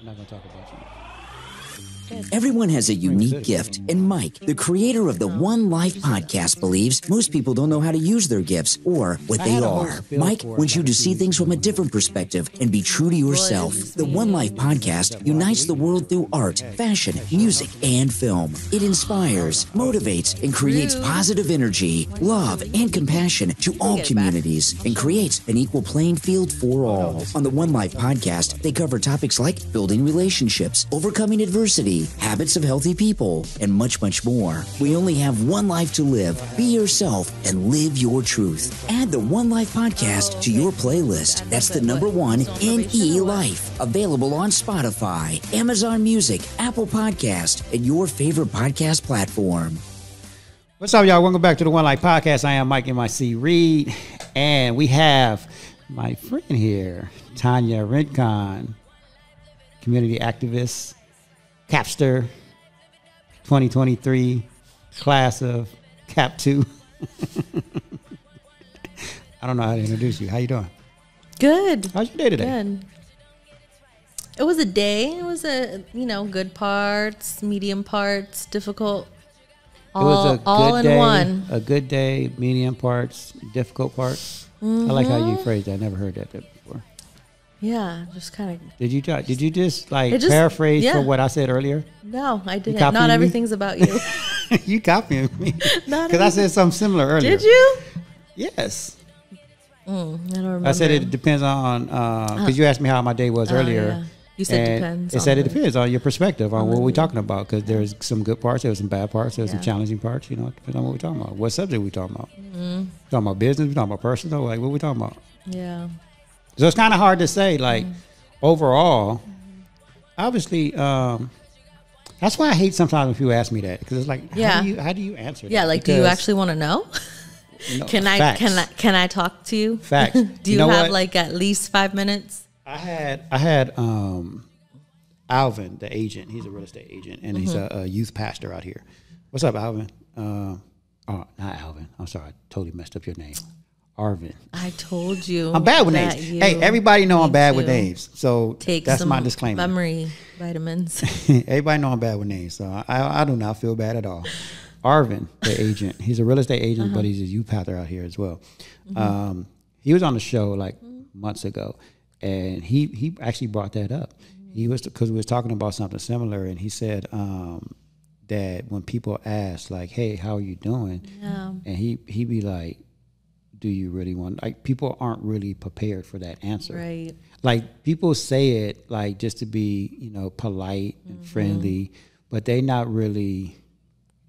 We're not going to talk about you. Everyone has a unique gift, and Mike, the creator of the 1NELife podcast, believes most people don't know how to use their gifts or what they are. Mike wants you to see things from a different perspective and be true to yourself. The 1NELife podcast unites the world through art, fashion, music, and film. It inspires, motivates, and creates positive energy, love, and compassion to all communities and creates an equal playing field for all. On the 1NELife podcast, they cover topics like building relationships, overcoming adversity, habits of healthy people, and much, much more. We only have one life to live. Be yourself and live your truth. Add the 1NELife podcast to your playlist. That's the number 1NELife. Available on Spotify, Amazon Music, Apple Podcast, and your favorite podcast platform. What's up, y'all? Welcome back to the 1NELife podcast. I am Mike M.I.C. Reed, and we have my friend here, Tanya Rincon, community activist, Capster 2023 class of Cap 2. I don't know how to introduce you. How you doing? Good. How's your day today? Good. It was a day. It was good parts, medium parts, difficult. All in one. A good day, medium parts, difficult parts. Mm-hmm. I like how you phrased that. I never heard that before. Yeah, just kind of. Did you just paraphrase for what I said earlier? No, I didn't. Not everything's about you. You copying me because I said something similar earlier. Did you? Yes. I don't remember. I said it depends on because you asked me how my day was earlier. Yeah. You said depends. It said it depends on your perspective on what we're talking about because there's some good parts, there's some bad parts, there's some challenging parts. You know, it depends on what we're talking about. What subject we talking about? We're talking about business. We're talking about personal. Like what we talking about? Yeah. So it's kind of hard to say, like, overall, obviously, that's why I hate sometimes when people ask me that, because it's like, how do you answer that? Yeah, like, do you actually want to know? No, can I talk to you? Facts. Do you have like at least 5 minutes? I had Alvin, the agent. He's a real estate agent, and he's a youth pastor out here. What's up, Alvin? Not Alvin. I'm sorry, I totally messed up your name. Arvin. I told you. I'm bad with names. Hey, everybody know I'm bad with names. So that's my disclaimer. Memory vitamins. Everybody know I'm bad with names. So I do not feel bad at all. Arvin, the agent. He's a real estate agent, but he's a youth pastor out here as well. He was on the show like months ago, and he actually brought that up. He was because we was talking about something similar, and he said that when people ask like, "Hey, how are you doing?" and he be like, do you really want, like, people aren't really prepared for that answer. Right. Like, people say it, like, just to be, polite and friendly, but they're not really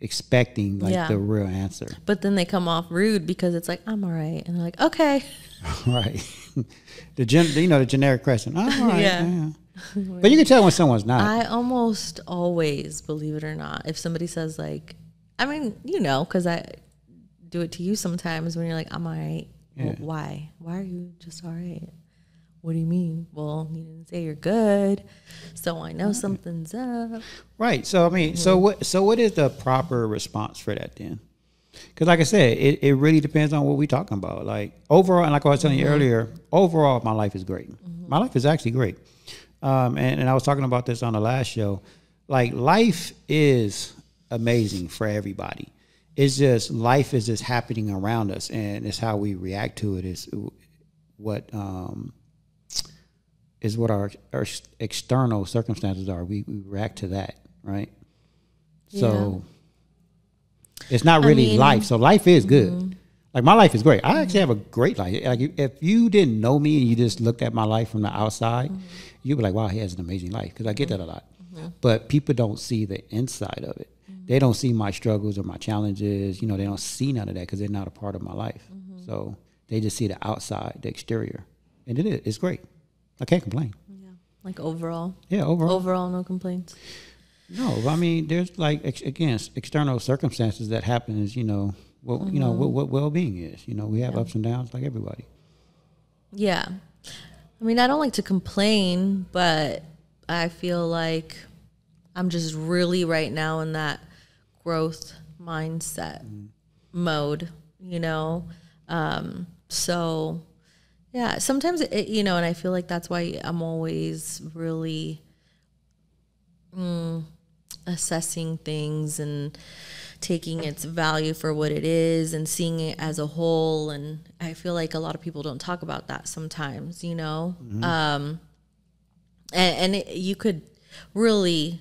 expecting, like, the real answer. But then they come off rude because it's like, I'm all right. And they're like, okay. Right. The generic question, I'm all right. Yeah. But you can tell when someone's not. I almost always, believe it or not, if somebody says, like, I mean, because I do it to you sometimes when you're like, I'm all right. Yeah. Well, why? Why are you just all right? What do you mean? Well, you didn't say you're good, so I know something's up. Right. So I mean, so what is the proper response for that then? Because like I said, it really depends on what we're talking about. Like overall, and like I was telling you earlier, overall, my life is great. My life is actually great. And I was talking about this on the last show. Like life is amazing for everybody. It's just life is just happening around us, and it's how we react to it is what our external circumstances are. We react to that, right? Yeah. So it's not really life. So life is good. Like my life is great. I actually have a great life. Like if you didn't know me and you just looked at my life from the outside, you'd be like, "Wow, he has an amazing life." Because I get that a lot, but people don't see the inside of it. They don't see my struggles or my challenges. They don't see none of that because they're not a part of my life. So they just see the outside, the exterior. And it's great. I can't complain. Yeah. Like overall? Yeah, overall. Overall, no complaints? No, I mean, there's like, again, external circumstances that happens, what well-being is. We have ups and downs like everybody. Yeah. I mean, I don't like to complain, but I feel like I'm just really right now in that growth mindset mode, so yeah, sometimes and I feel like that's why I'm always really assessing things and taking its value for what it is and seeing it as a whole. And I feel like a lot of people don't talk about that sometimes, you know? You could really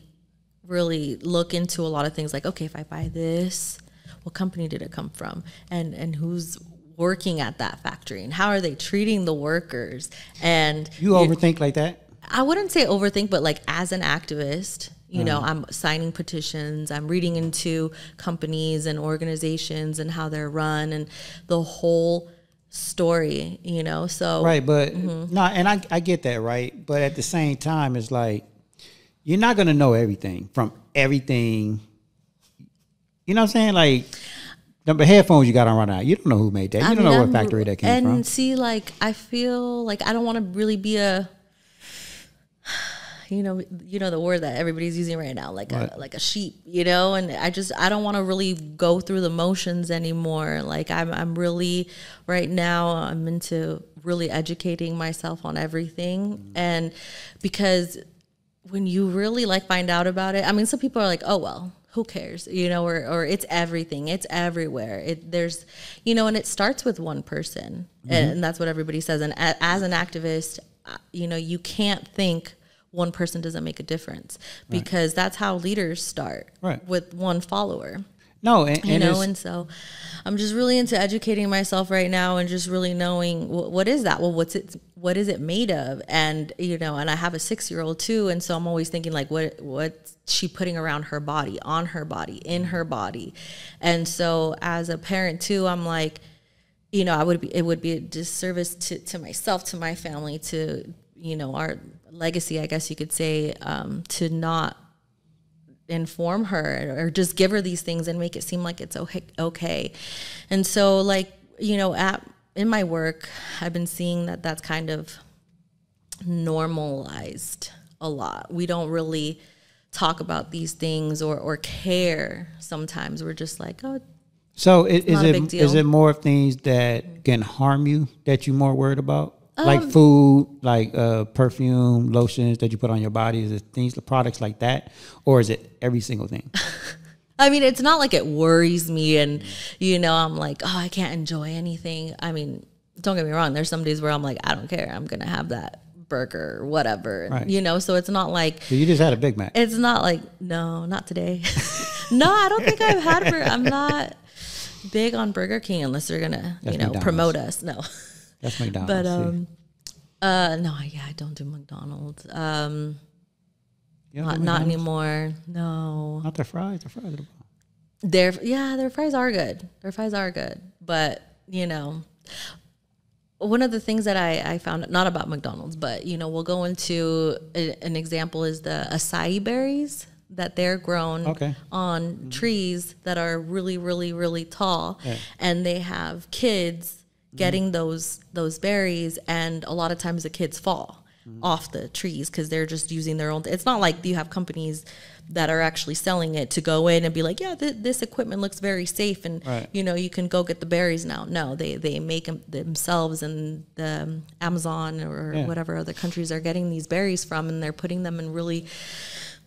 look into a lot of things like, okay, if I buy this, what company did it come from? And who's working at that factory? And how are they treating the workers? And you overthink like that? I wouldn't say overthink, but like as an activist, you know, I'm signing petitions, I'm reading into companies and organizations and how they're run and the whole story, you know, so. Right, but no, and I get that, right? But at the same time, it's like, you're not going to know everything from everything. You know what I'm saying? Like, the headphones you got on right now, you don't know who made that. You don't know what factory that came from. And see, like, I feel like I don't want to really be a, you know the word that everybody's using right now, like a sheep, you know, and I don't want to really go through the motions anymore. Like I'm really right now I'm into really educating myself on everything. And because when you really like find out about it, I mean, some people are like, oh, well, who cares, you know, or it's everything, it's everywhere. There's, you know, and it starts with one person, and that's what everybody says. And as an activist, you know, you can't think one person doesn't make a difference, because that's how leaders start, with one follower. No, and you know, and so I'm just really into educating myself right now and just really knowing what is that? Well, what is it made of? And, you know, and I have a 6-year-old too. And so I'm always thinking like, what's she putting around her body, on her body, in her body? And so as a parent too, I'm like, you know, it would be a disservice to myself, to my family, to, you know, our legacy, I guess you could say, to not inform her or just give her these things and make it seem like it's okay. And so, like, you know, in my work, I've been seeing that that's kind of normalized a lot. We don't really talk about these things or care. Sometimes we're just like, oh. So is it more things that can harm you that you're more worried about? Like food, like perfume, lotions that you put on your body? Is it things, products like that? Or is it every single thing? I mean, it's not like it worries me and, you know, I'm like, oh, I can't enjoy anything. I mean, don't get me wrong. There's some days where I'm like, I don't care. I'm going to have that burger or whatever. Right. You know, so it's not like. So you just had a Big Mac. It's not like, no, not today. No, I don't think I've had I'm not big on Burger King unless they're going to, you know, McDonald's. Promote us. No. That's McDonald's. But no, yeah, I don't do McDonald's. Not anymore. No. Not their fries. The fries are their fries are good. Their fries are good. But, you know, one of the things that I found, not about McDonald's, but, you know, we'll go into an example is the acai berries that they're grown on trees that are really, really, really tall. Yeah. And they have kids getting those berries, and a lot of times the kids fall off the trees because they're just using their own. It's not like you have companies that are actually selling it to go in and be like, yeah, this equipment looks very safe, and you know, you can go get the berries now. No, they make them themselves, and the Amazon or whatever other countries are getting these berries from, and they're putting them in really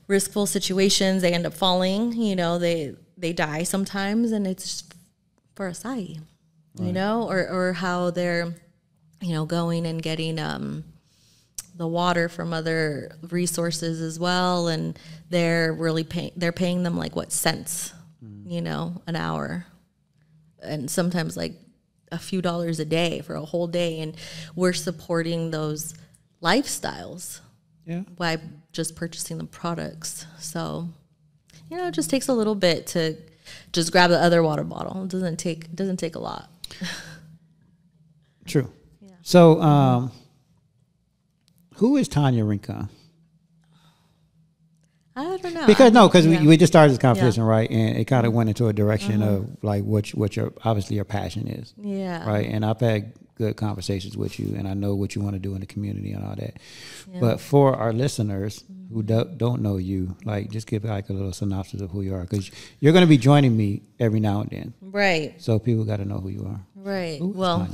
riskful situations. They end up falling, you know, they die sometimes, and it's for acai. You know, or how they're, you know, going and getting the water from other resources as well, and they're really paying them like what cents, you know, an hour, and sometimes like a few dollars a day for a whole day, and we're supporting those lifestyles by just purchasing the products. So, you know, it just takes a little bit to just grab the other water bottle. It doesn't take a lot. True. Yeah. So, who is Tanya Rincon? I don't know. Because we just started this conversation, right? And it kind of went into a direction of like what your obviously your passion is. Yeah. Right. And I've had good conversations with you, and I know what you want to do in the community and all that. Yeah. But for our listeners who don't know you, like, just give like a little synopsis of who you are, because you're going to be joining me every now and then. Right. So people got to know who you are. Right. Ooh, well,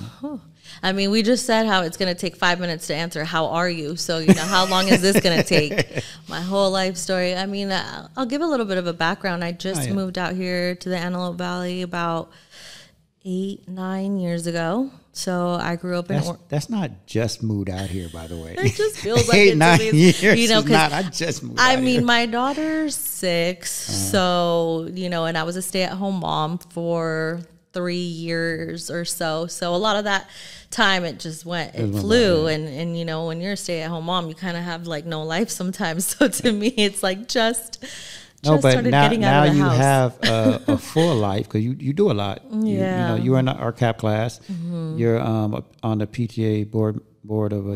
I mean, we just said how it's going to take 5 minutes to answer, how are you? So, you know, how long is this going to take? My whole life story. I mean, I'll give a little bit of a background. I just moved out here to the Antelope Valley about 8-9 years ago. So I grew up in. That's not just moved out here, by the way. It just feels like 8-9 years. You know, because I just moved. I mean, my daughter's 6, so you know, and I was a stay-at-home mom for 3 years or so. So a lot of that time it just went, it flew, and you know, when you're a stay-at-home mom, you kind of have like no life sometimes. So to me, it's like just. No, but started now getting out of the you house. have a full life because you do a lot. You know, you're in our CAP class. You're on the PTA board of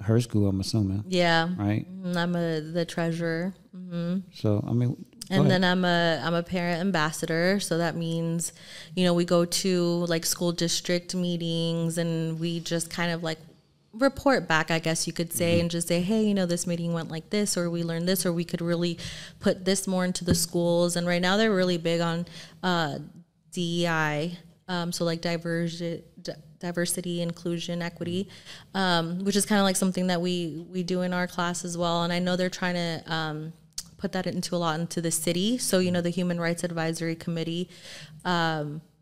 her school, I'm assuming. Yeah. Right. I'm the treasurer. So I mean. And then I'm a parent ambassador, so that means, you know, we go to like school district meetings and we just kind of like report back, I guess you could say, and just say, hey, you know, this meeting went like this, or we learned this, or we could really put this more into the schools. And right now they're really big on DEI, so like diversity, inclusion, equity, which is kind of like something that we do in our class as well. And I know they're trying to put that into the city. So, you know, the Human Rights Advisory Committee,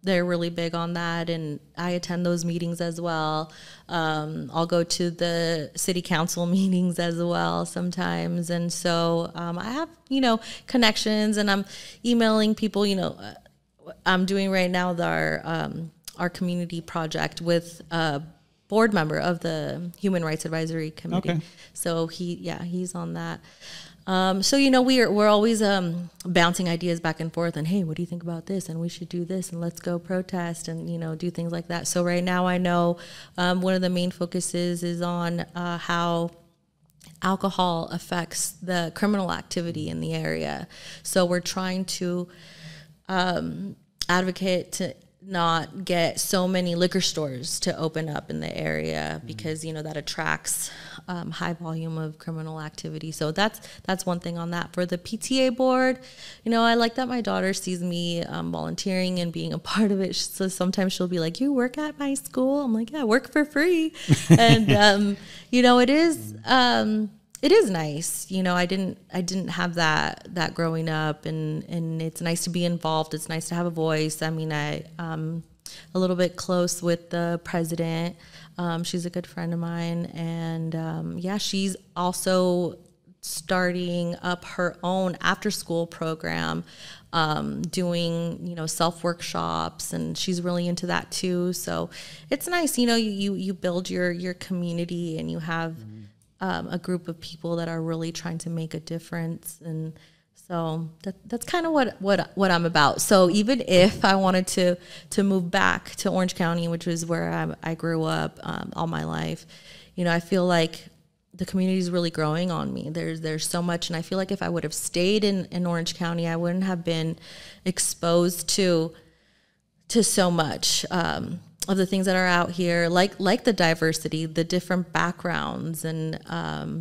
they're really big on that, and I attend those meetings as well. I'll go to the city council meetings as well sometimes, and so I have, you know, connections, and I'm emailing people. You know, I'm doing right now our community project with a board member of the Human Rights Advisory Committee. Okay. So he's on that. So, you know, we're always bouncing ideas back and forth, and hey, what do you think about this? And we should do this, and let's go protest, and you know, do things like that. So right now, I know one of the main focuses is on how alcohol affects the criminal activity in the area. So we're trying to advocate to not get so many liquor stores to open up in the area, because you know that attracts high volume of criminal activity. So that's one thing on that. For the PTA board, you know, I like that my daughter sees me volunteering and being a part of it. So sometimes she'll be like, "You work at my school?" I'm like, "Yeah, I work for free." And you know, it is nice. You know, I didn't have that growing up, and it's nice to be involved. It's nice to have a voice. I mean, I'm a little bit close with the president. She's a good friend of mine, and she's also starting up her own after-school program, doing, you know, self-workshops, and she's really into that too. So it's nice, you know, you build your community, and you have a group of people that are really trying to make a difference. And so that's kind of what I'm about. So even if I wanted to move back to Orange County, which is where I grew up all my life, you know, I feel like the community is really growing on me. There's so much, and I feel like if I would have stayed in Orange County, I wouldn't have been exposed to so much of the things that are out here, like the diversity, the different backgrounds, and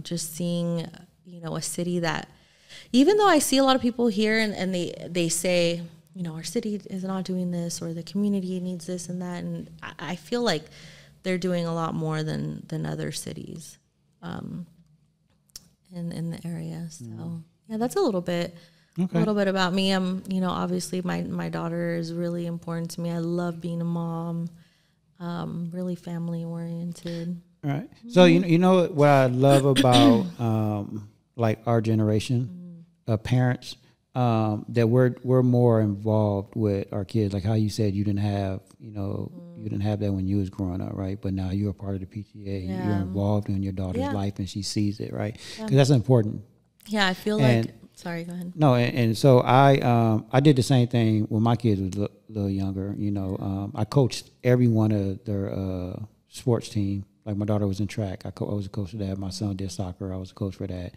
just seeing, you know, a city that, even though I see a lot of people here and they say, you know, our city is not doing this, or the community needs this and that, and I feel like they're doing a lot more than other cities in the area. So yeah, that's a little bit. Okay. A little bit about me. I'm, you know, obviously my daughter is really important to me. I love being a mom. Really family oriented. All right. So you know what I love about like our generation of parents, that we're more involved with our kids. Like how you said you didn't have that when you was growing up, right? But now you're a part of the PTA. Yeah. You're involved in your daughter's life, and she sees it, right? Because that's important. Yeah, I feel like. Sorry, go ahead. No, and so I did the same thing when my kids was a little younger. You know, I coached every one of their sports team. Like my daughter was in track. I was a coach for that. My son did soccer. I was a coach for that.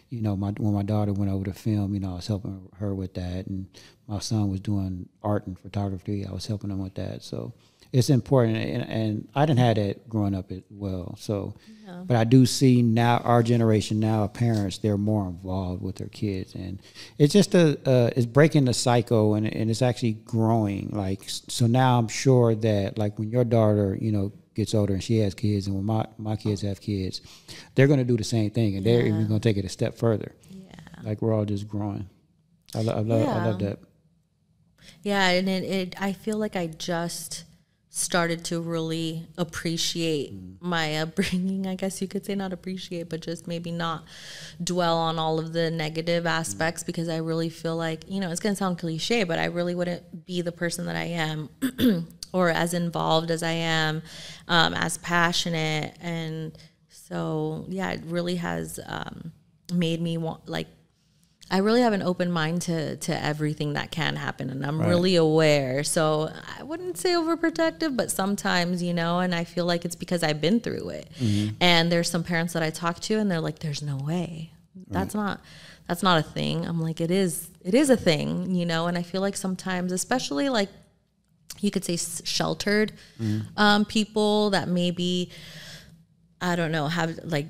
You know, when my daughter went over to film, you know, I was helping her with that. And my son was doing art and photography. I was helping him with that. So it's important, and I didn't have that growing up as well. So, but I do see now our generation now of parents, they're more involved with their kids, and it's just it's breaking the cycle, and it's actually growing. Like, so now I'm sure that like when your daughter, you know, gets older and she has kids, and when my kids have kids, they're going to do the same thing, and they're even going to take it a step further. Yeah, like we're all just growing. I love that. Yeah, and I feel like I just started to really appreciate my upbringing, I guess you could say. Not appreciate, but just maybe not dwell on all of the negative aspects, because I really feel like, you know, it's going to sound cliche, but I really wouldn't be the person that I am or as involved as I am, as passionate. And so, yeah, it really has made me want, like, I really have an open mind to everything that can happen, and I'm really aware. So I wouldn't say overprotective, but sometimes, you know, and I feel like it's because I've been through it. And there's some parents that I talk to, and they're like, "There's no way. That's not a thing." I'm like, it is a thing, you know. And I feel like sometimes, especially like you could say sheltered people that maybe, I don't know, have like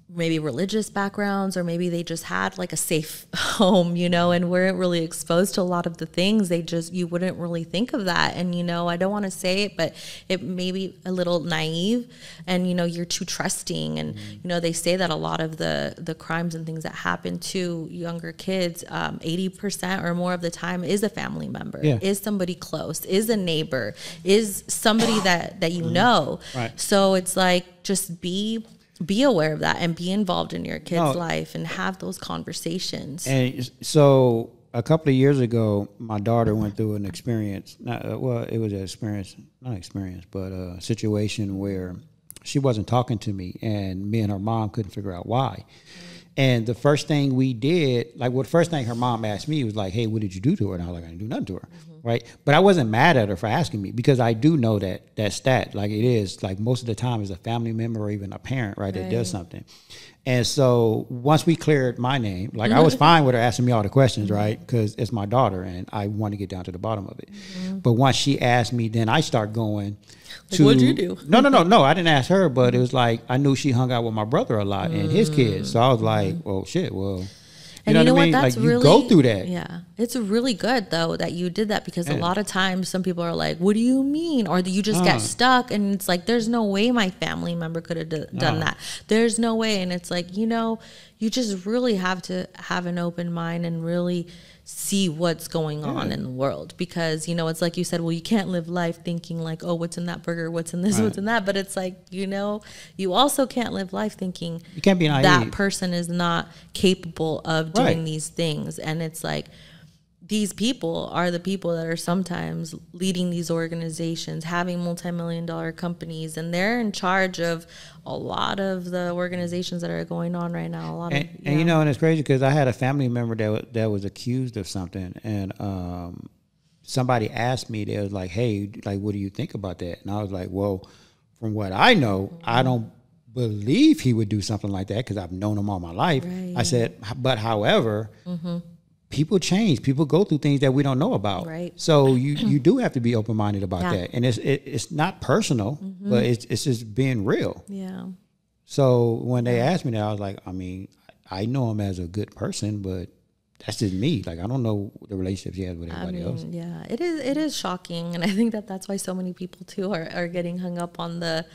maybe religious backgrounds, or maybe they just had like a safe home, you know, and weren't really exposed to a lot of the things. You wouldn't really think of that. And, you know, I don't want to say it, but it may be a little naive, and, you know, you're too trusting. And, you know, they say that a lot of the crimes and things that happen to younger kids, 80% or more of the time is a family member, is somebody close, is a neighbor, is somebody that you know. So it's like, just be aware of that and be involved in your kid's life and have those conversations. And so a couple of years ago, my daughter went through an experience. It was an experience, not an experience, but a situation where she wasn't talking to me, and me and her mom couldn't figure out why. And the first thing we did, the first thing her mom asked me was like, "Hey, what did you do to her?" And I was like, "I didn't do nothing to her." Right. But I wasn't mad at her for asking me, because I do know that stat, like it is like most of the time is a family member or even a parent, right, that does something. And so once we cleared my name, like I was fine with her asking me all the questions, right, because it's my daughter and I want to get down to the bottom of it. But once she asked me, then I start going to, what'd you do? No, I didn't ask her, but it was like I knew she hung out with my brother a lot and his kids. So I was like, well, shit, well. You know what I mean? That's like really, you go through that. Yeah. It's really good though that you did that, because a lot of times some people are like, "What do you mean?" Or you just get stuck, and it's like, there's no way my family member could have done that. There's no way. And it's like, you know, you just really have to have an open mind and really see what's going on in the world, because, you know, it's like you said, well, you can't live life thinking like, oh, what's in that burger, what's in this, what's in that. But it's like, you know, you also can't live life thinking you can't be naive. That person is not capable of doing these things. And it's like, these people are the people that are sometimes leading these organizations, having multi-million-dollar companies, and they're in charge of a lot of the organizations that are going on right now. And you know, and it's crazy because I had a family member that was accused of something, and somebody asked me, they was like, "Hey, like, what do you think about that?" And I was like, "Well, from what I know, I don't believe he would do something like that, because I've known him all my life." I said, "But however." People change. People go through things that we don't know about. So you do have to be open-minded about that. And it's not personal, but it's just being real. Yeah. So when they asked me that, I was like, I mean, I know him as a good person, but that's just me. Like, I don't know the relationship he has with everybody else. Yeah, it is shocking. And I think that's why so many people too are getting hung up on the,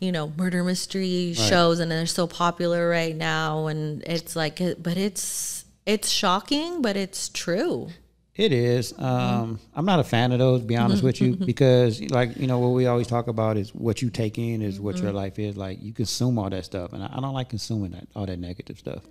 you know, murder mystery shows, and they're so popular right now. And it's like, but it's shocking, but it's true. It is. I'm not a fan of those, to be honest with you, because, like, you know, what we always talk about is what you take in is what your life is. Like, you consume all that stuff, and I don't like consuming all that negative stuff.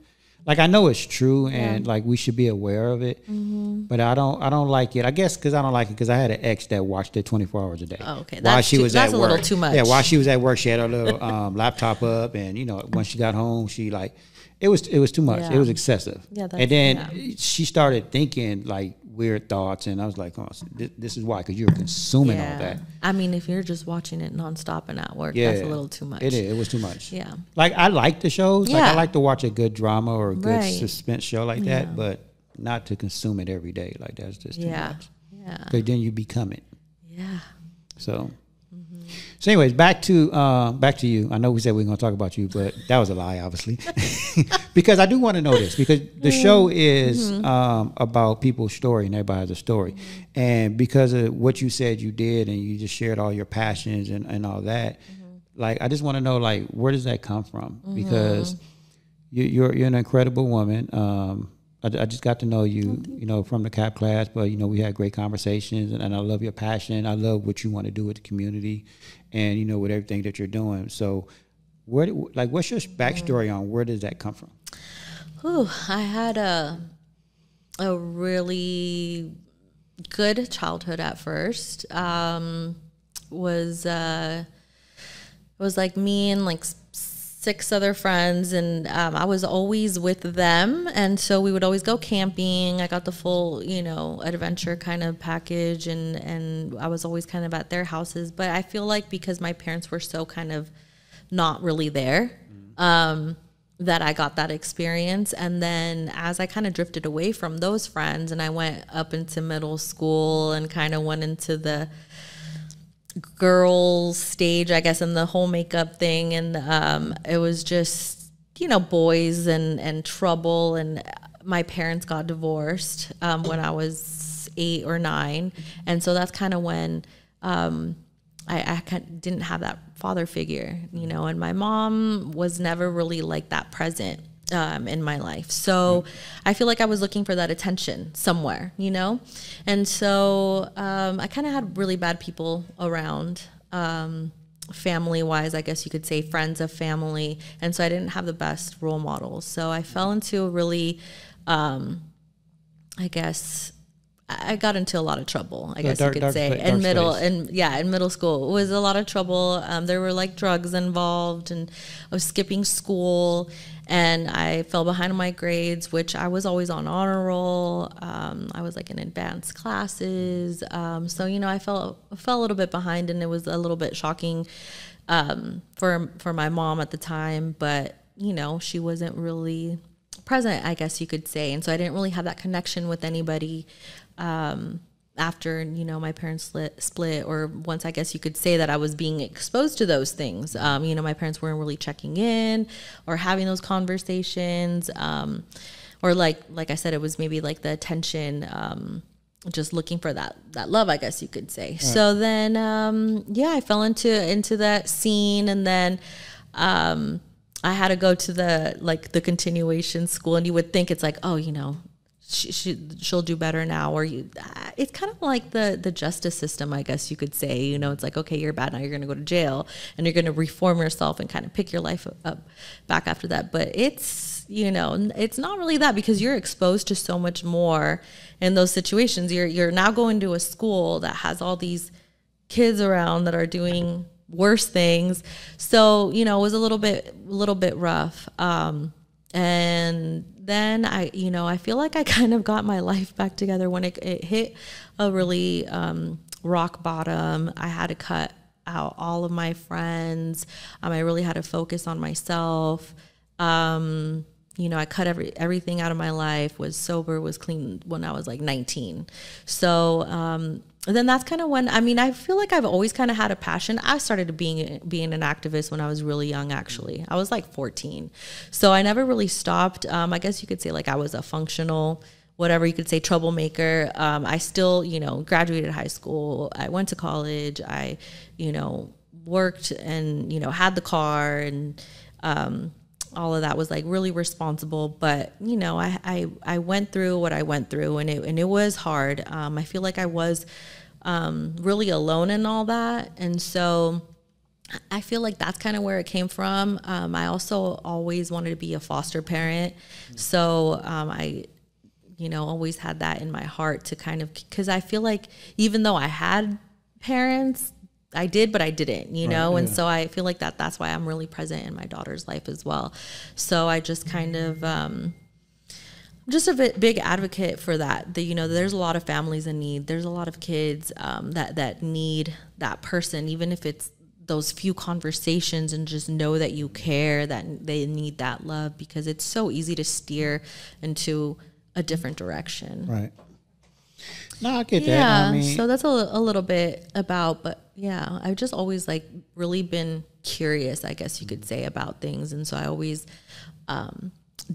Like, I know it's true, and like we should be aware of it, but I don't like it. I guess because I don't like it because I had an ex that watched it 24 hours a day. Oh, okay, that's a little too much. Yeah, while she was at work, she had her little laptop up, and, you know, when she got home, she like. It was too much. Yeah. It was excessive. Yeah, and then she started thinking like weird thoughts, and I was like, "Oh, this is why, because you're consuming all that." I mean, if you're just watching it nonstop and at work, that's a little too much. It is. It was too much. Yeah. Like, I like the shows. Yeah. Like, I like to watch a good drama or a good suspense show like that, but not to consume it every day. Like, that's just too much. Yeah. Because then you become it. Yeah. So. So anyways, back to you. I know we said we were going to talk about you, but that was a lie, obviously. Because I do want to know this, because the show is about people's story, and everybody has a story. And because of what you said you did, and you just shared all your passions and all that, like, I just want to know, like, where does that come from? Because you're an incredible woman. I just got to know you, you know, from the CAP class, but, you know, we had great conversations, and I love your passion. I love what you want to do with the community and, you know, with everything that you're doing. So what's your backstory on where does that come from? Ooh, I had a really good childhood at first. Was like me and like 6 other friends, and I was always with them, and so we would always go camping. I got the full, you know, adventure kind of package, and I was always kind of at their houses. But I feel like because my parents were so kind of not really there, that I got that experience. And then as I kind of drifted away from those friends, and I went up into middle school and kind of went into the girls stage, I guess, and the whole makeup thing, and it was just, you know, boys and trouble, and my parents got divorced when I was 8 or 9, and so that's kind of when I didn't have that father figure, you know, and my mom was never really like that present in my life. So I feel like I was looking for that attention somewhere, you know? And so I kind of had really bad people around, family-wise, I guess you could say, friends of family. And so I didn't have the best role models. So I fell into a really, I guess, I got into a lot of trouble, I guess you could say, in middle school. It was a lot of trouble. There were like drugs involved, and I was skipping school, and I fell behind on my grades, which I was always on honor roll. I was like in advanced classes. So, you know, I fell a little bit behind, and it was a little bit shocking for my mom at the time, but, you know, she wasn't really present, I guess you could say. And so I didn't really have that connection with anybody after, you know, my parents split, or once, I guess you could say, that I was being exposed to those things. You know, my parents weren't really checking in or having those conversations, or like I said, it was maybe like the attention, just looking for that love, I guess you could say. Right. So then, I fell into that scene, and then I had to go to the continuation school, and you would think it's like, oh, you know, she'll do better now, or it's kind of like the justice system, I guess you could say. You know, it's like, okay, you're bad, now you're going to go to jail, and you're going to reform yourself and kind of pick your life up back after that. But it's, you know, it's not really that, because you're exposed to so much more in those situations. You're now going to a school that has all these kids around that are doing worse things. So, you know, it was a little bit rough. And then I feel like I kind of got my life back together when it hit a really rock bottom. I had to cut out all of my friends. I really had to focus on myself. You know, I cut everything out of my life, was sober, was clean when I was like 19. So, and then that's kind of when, I feel like I've always kind of had a passion. I started being an activist when I was really young, actually. I was like 14. So I never really stopped. I guess you could say like I was a functional, whatever you could say, troublemaker. I still, you know, graduated high school. I went to college. I, you know, worked and, you know, had the car, and all of that, was like really responsible. But, you know, I went through what I went through, and it was hard. I feel like I was really alone in all that. And so I feel like that's kind of where it came from. I also always wanted to be a foster parent. So I, you know, always had that in my heart to kind of, because I feel like even though I had parents, I did, but I didn't, you know? Right, and so I feel like that's why I'm really present in my daughter's life as well. So I just kind of, just a big advocate for that, you know, there's a lot of families in need. There's a lot of kids that need that person, even if it's those few conversations, and just know that you care, that they need that love, because it's so easy to steer into a different direction. Right. No, I get that. Yeah, so that's a little bit about, but yeah, I've just always like really been curious, I guess you could say, about things. And so I always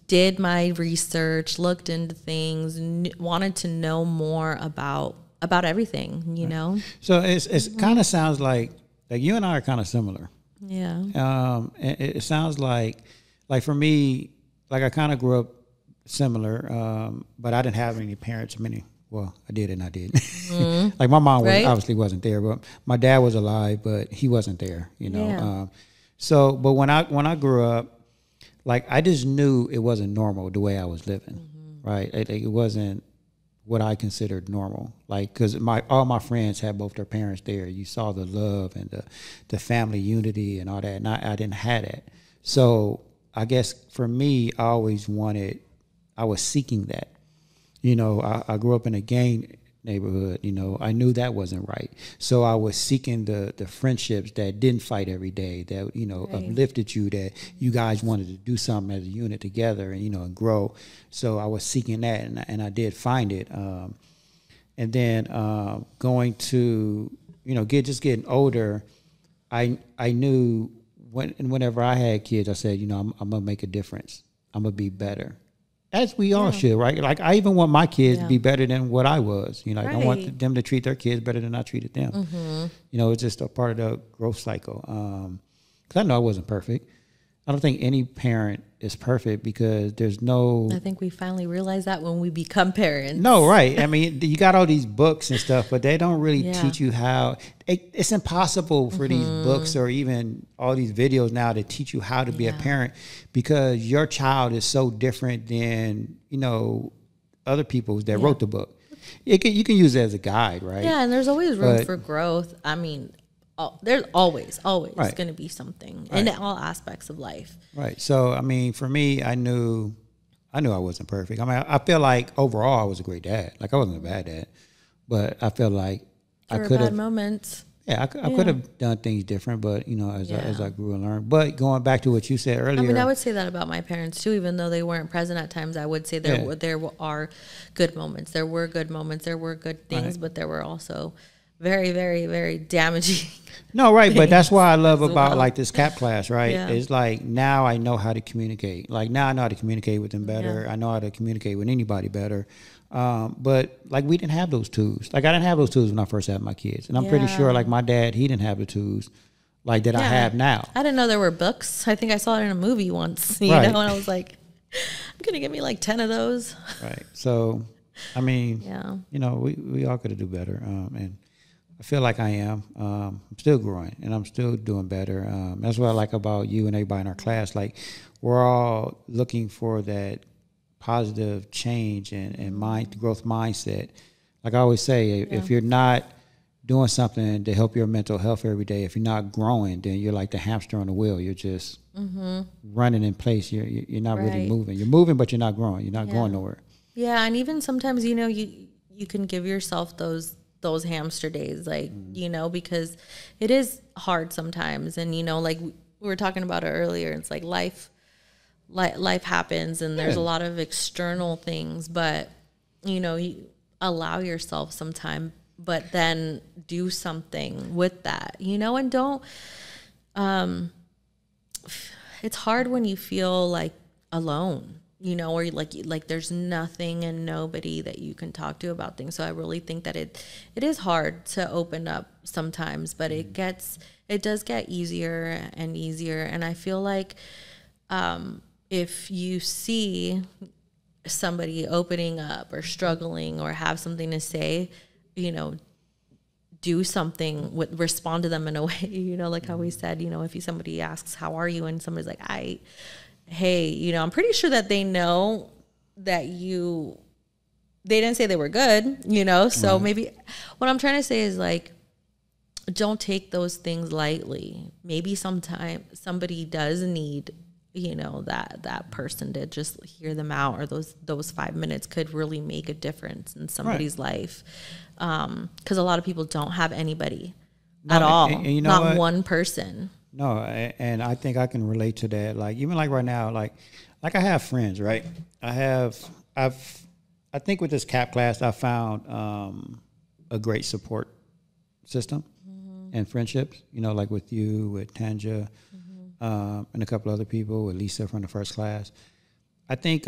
did my research, looked into things, wanted to know more about everything, you know? So it's kind of sounds like you and I are kind of similar. Yeah. It sounds like for me, like I kind of grew up similar, but I didn't have any parents. Well, I did and I did. Like my mom obviously wasn't there, but my dad was alive, but he wasn't there, you know? Yeah. But when I grew up, like I just knew it wasn't normal the way I was living, right? It wasn't what I considered normal, like because all my friends had both their parents there. You saw the love and the family unity and all that, and I didn't have that. So I guess for me, I was seeking that. You know, I grew up in a gang neighborhood. You know, I knew that wasn't right. So I was seeking the friendships that didn't fight every day, that, you know, uplifted you, that you guys wanted to do something as a unit together and, you know, and grow. So I was seeking that, and I did find it. And then going to, you know, getting older, I knew whenever I had kids, I said, you know, I'm going to make a difference. I'm going to be better. As we all should, right? Like I even want my kids to be better than what I was. You know, I want them to treat their kids better than I treated them. You know, it's just a part of the growth cycle. Because I know I wasn't perfect. I don't think any parent is perfect because there's no... I think we finally realize that when we become parents. No, right. I mean, you got all these books and stuff, but they don't really teach you how... It's impossible for these books or even all these videos now to teach you how to be a parent because your child is so different than, you know, other people's that wrote the book. You can use it as a guide, right? Yeah, and there's always room for growth. I mean... there's always going to be something in all aspects of life. Right. So, I mean, for me, I knew I wasn't perfect. I mean, I feel like overall I was a great dad. Like I wasn't a bad dad, but I feel like I could have moments. Yeah, I could have done things different, but you know, as I grew and learned. But going back to what you said earlier, I mean, I would say that about my parents too. Even though they weren't present at times, I would say there are good moments. There were good moments. There were good things, but there were also very, very, very damaging. No, right, but that's why I love about like this CAP class, right? Yeah. It's like now I know how to communicate. Like now I know how to communicate with them better. Yeah. I know how to communicate with anybody better. But like we didn't have those tools. Like I didn't have those tools when I first had my kids, and I'm pretty sure like my dad, he didn't have the tools like that I have now. I didn't know there were books. I think I saw it in a movie once, you know, and I was like, I'm gonna give me like 10 of those. Right. So, I mean, you know, we all could do better, and I feel like I am. I'm still growing, and I'm still doing better. That's what I like about you and everybody in our class. Like, we're all looking for that positive change and growth mindset. Like I always say, if you're not doing something to help your mental health every day, if you're not growing, then you're like the hamster on the wheel. You're just running in place. You're not really moving. You're moving, but you're not growing. You're not going nowhere. Yeah, and even sometimes, you know, you can give yourself those hamster days, like, you know, because it is hard sometimes. And, you know, like we were talking about it earlier, it's like life happens and there's a lot of external things, but, you know, you allow yourself some time, but then do something with that, you know, and don't, it's hard when you feel like alone, you know, or like there's nothing and nobody that you can talk to about things. So I really think that it is hard to open up sometimes, but it does get easier and easier. And I feel like if you see somebody opening up or struggling or have something to say, you know, do something respond to them in a way, you know, like how we said, you know, if somebody asks, how are you? And somebody's like, hey, you know, I'm pretty sure that they know that they didn't say they were good, you know? So maybe what I'm trying to say is like, don't take those things lightly. Maybe sometime somebody does need, you know, that person to just hear them out, or those 5 minutes could really make a difference in somebody's life. 'Cause a lot of people don't have anybody at all, and you know not one person. No, and I think I can relate to that. Like even like right now, like I have friends, right? I think with this CAP class, I found a great support system. and friendships, you know, like with you, with Tanja, and a couple other people, with Lisa from the first class. I think,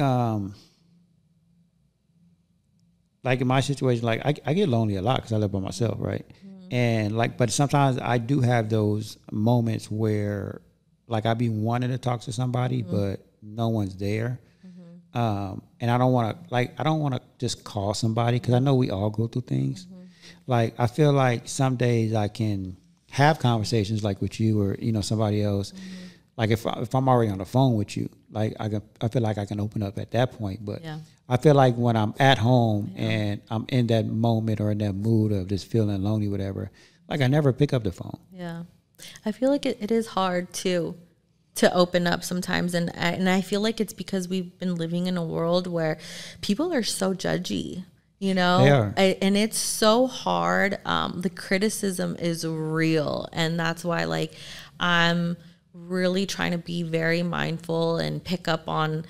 like in my situation, like I get lonely a lot because I live by myself, right? And like, but sometimes I do have those moments where, like, I be wanting to talk to somebody, but no one's there. And I don't want to just call somebody, because I know we all go through things. Like, I feel like some days I can have conversations like with you or, you know, somebody else. Like if I'm already on the phone with you, like I feel like I can open up at that point. But I feel like when I'm at home and I'm in that moment or in that mood of just feeling lonely, whatever, like I never pick up the phone. Yeah. I feel like it is hard to open up sometimes. And I feel like it's because we've been living in a world where people are so judgy, you know? They are. And it's so hard. The criticism is real. And that's why, like, I'm really trying to be very mindful and pick up on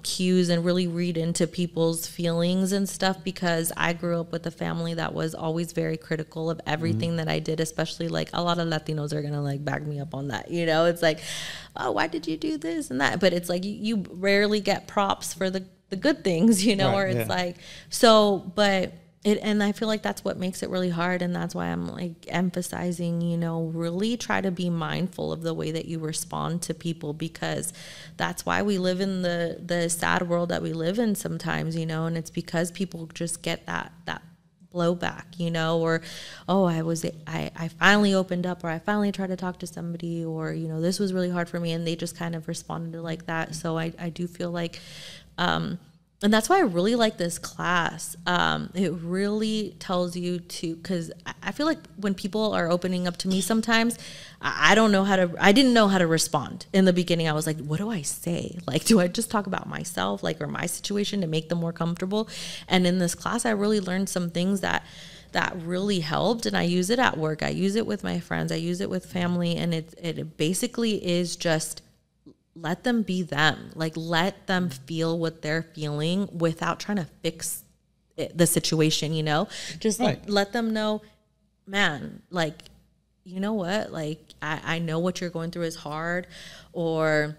cues and really read into people's feelings and stuff, because I grew up with a family that was always very critical of everything that I did, especially like a lot of Latinos are going to like back me up on that. You know, it's like, oh, why did you do this and that? But it's like, you rarely get props for the good things, you know, right, or it's like, so, but and I feel like that's what makes it really hard. And that's why I'm like emphasizing, you know, really try to be mindful of the way that you respond to people, because that's why we live in the sad world that we live in sometimes, you know, and it's because people just get that blowback, you know, or, oh, I finally opened up, or I finally tried to talk to somebody, or, you know, this was really hard for me. And they just kind of responded like that. So I do feel like, and that's why I really like this class. It really tells you to, because I feel like when people are opening up to me sometimes, I didn't know how to respond. In the beginning, I was like, what do I say? Like, do I just talk about myself, like, or my situation to make them more comfortable? And in this class, I really learned some things that really helped. And I use it at work. I use it with my friends. I use it with family. And it basically is just, let them be them. Like, let them feel what they're feeling without trying to fix the situation, you know? Just like, let them know, man, like, you know what? Like, I know what you're going through is hard, or,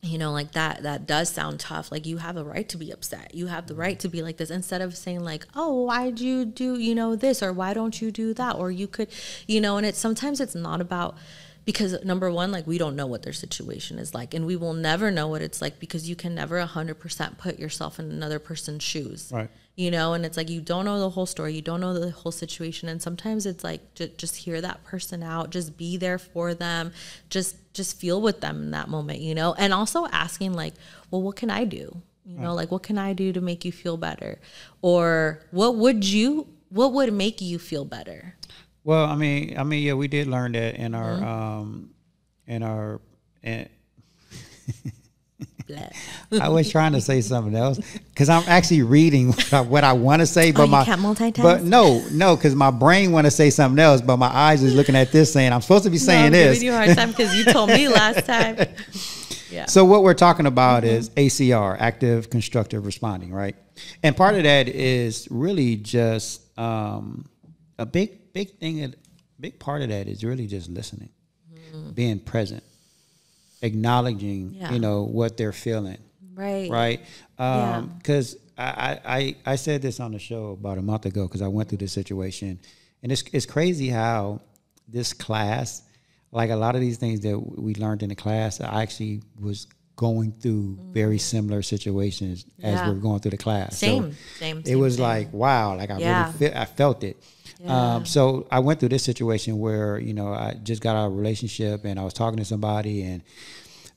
you know, like that does sound tough. Like, you have a right to be upset. You have the right to be like this, instead of saying like, oh, why'd you do, you know, this, or why don't you do that? Or you could, you know, and sometimes it's not about, because number one, like, we don't know what their situation is like, and we will never know what it's like, because you can never 100% put yourself in another person's shoes, right? You know, and it's like, you don't know the whole story, you don't know the whole situation, and sometimes it's like, just hear that person out, just be there for them, just feel with them in that moment, you know, and also asking like, well, what can I do? You know, like, what can I do to make you feel better, or what would make you feel better? Well, I mean, yeah, we did learn that in our, I was trying to say something else because I'm actually reading what I want to say, but you can't multitask? But no, because my brain want to say something else, but my eyes is looking at this saying I'm supposed to be saying this. I'm giving you a hard time because you told me last time. Yeah. So what we're talking about is ACR, active constructive responding, right? And part of that is really just a big part of that is really just listening, being present, acknowledging, you know, what they're feeling. Right. Because I said this on the show about a month ago, because I went through this situation, and it's crazy how this class, like a lot of these things that we learned in the class, I actually was going through very similar situations as we were going through the class. Same. It was like, wow, like I felt it. Yeah. So I went through this situation where, you know, I just got out of a relationship and I was talking to somebody and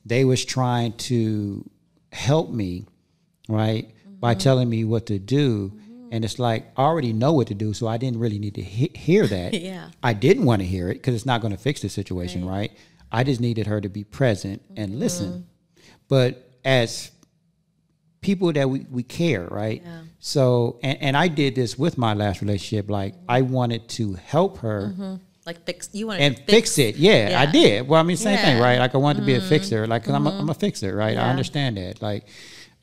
they was trying to help me, right, by telling me what to do. And it's like, I already know what to do, so I didn't really need to hear that. I didn't want to hear it because it's not going to fix the situation, right? I just needed her to be present and listen. But as people that we care, right? Yeah. So, and I did this with my last relationship. Like, I wanted to help her. Like fix it. Yeah, I did. Well, I mean, same thing, right? Like, I wanted to be a fixer. Like, cause I'm a fixer, right? I understand that. Like,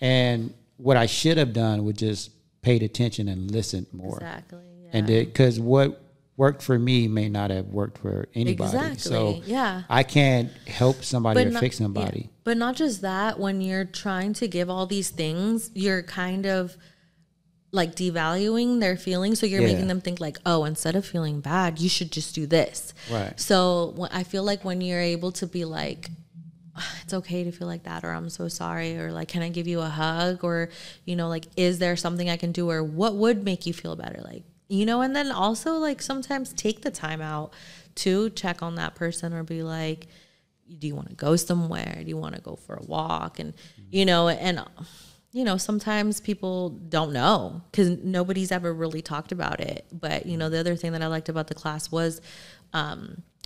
and what I should have done was just paid attention and listened more. Exactly. Yeah. And because what worked for me may not have worked for anybody. Exactly. So yeah. I can't help somebody or fix somebody. Yeah. But not just that, when you're trying to give all these things, you're kind of like devaluing their feelings. So you're making them think like, oh, instead of feeling bad, you should just do this. Right. So I feel like when you're able to be like, it's okay to feel like that, or I'm so sorry, or like, can I give you a hug, or, you know, like, is there something I can do, or what would make you feel better? Like, you know, and then also like sometimes take the time out to check on that person, or be like, do you want to go somewhere? Do you want to go for a walk? And, you know, sometimes people don't know because nobody's ever really talked about it. But, you know, the other thing that I liked about the class was,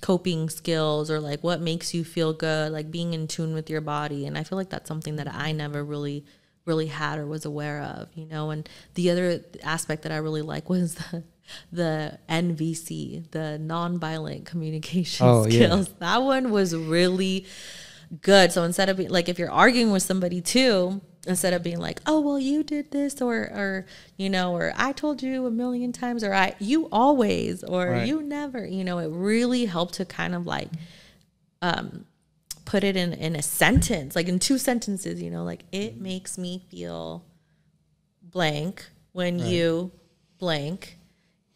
coping skills, or like what makes you feel good, like being in tune with your body. And I feel like that's something that I never really had or was aware of, you know. And the other aspect that I really like was the NVC, the nonviolent communication skills. That one was really good. So instead of being like, if you're arguing with somebody too, instead of being like, oh, well, you did this, or you know, or I told you a million times, or you always, or you never, you know, it really helped to kind of like put it in a sentence, like in 2 sentences, you know, like, it makes me feel blank when you blank.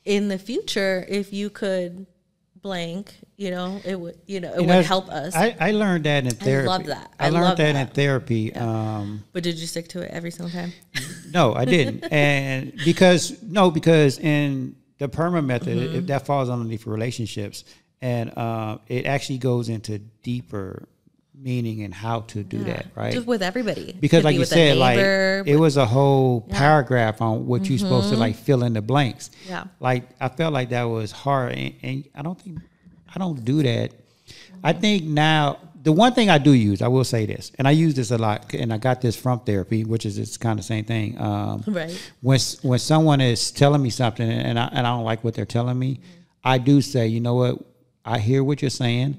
In the future, if you could blank, you know, it would, you know, it would help us. I learned that in therapy. I love that. I learned that in therapy. Yeah. But did you stick to it every single time? No, I didn't. And because in the PERMA method, that falls underneath relationships, and it actually goes into deeper meaning and how to do that, right? Just with everybody. Because like you said, like it was a whole paragraph on what you're supposed to like fill in the blanks. Yeah. Like I felt like that was hard, and I don't do that. I think now the one thing I do use, I will say this, and I use this a lot, and I got this from therapy, which is it's kind of the same thing. Right. When someone is telling me something and I don't like what they're telling me, I do say, you know what, I hear what you're saying.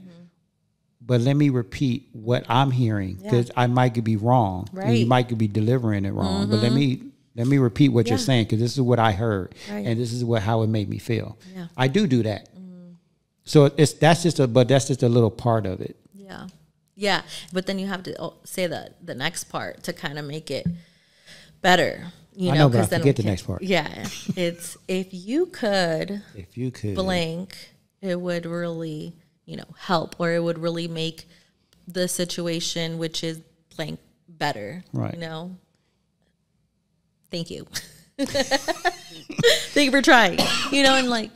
But let me repeat what I'm hearing, because I might be wrong. Right. And you might be delivering it wrong. But let me repeat what you're saying, because this is what I heard, and this is how it made me feel. Yeah. I do that. So that's just a little part of it. Yeah, yeah. But then you have to say the next part to kind of make it better. You know, but I forget the next part. Yeah, it's if you could blank, it would really, you know, help, or it would really make the situation, which is blank, better. Right. You know? Thank you. Thank you for trying. You know, and like,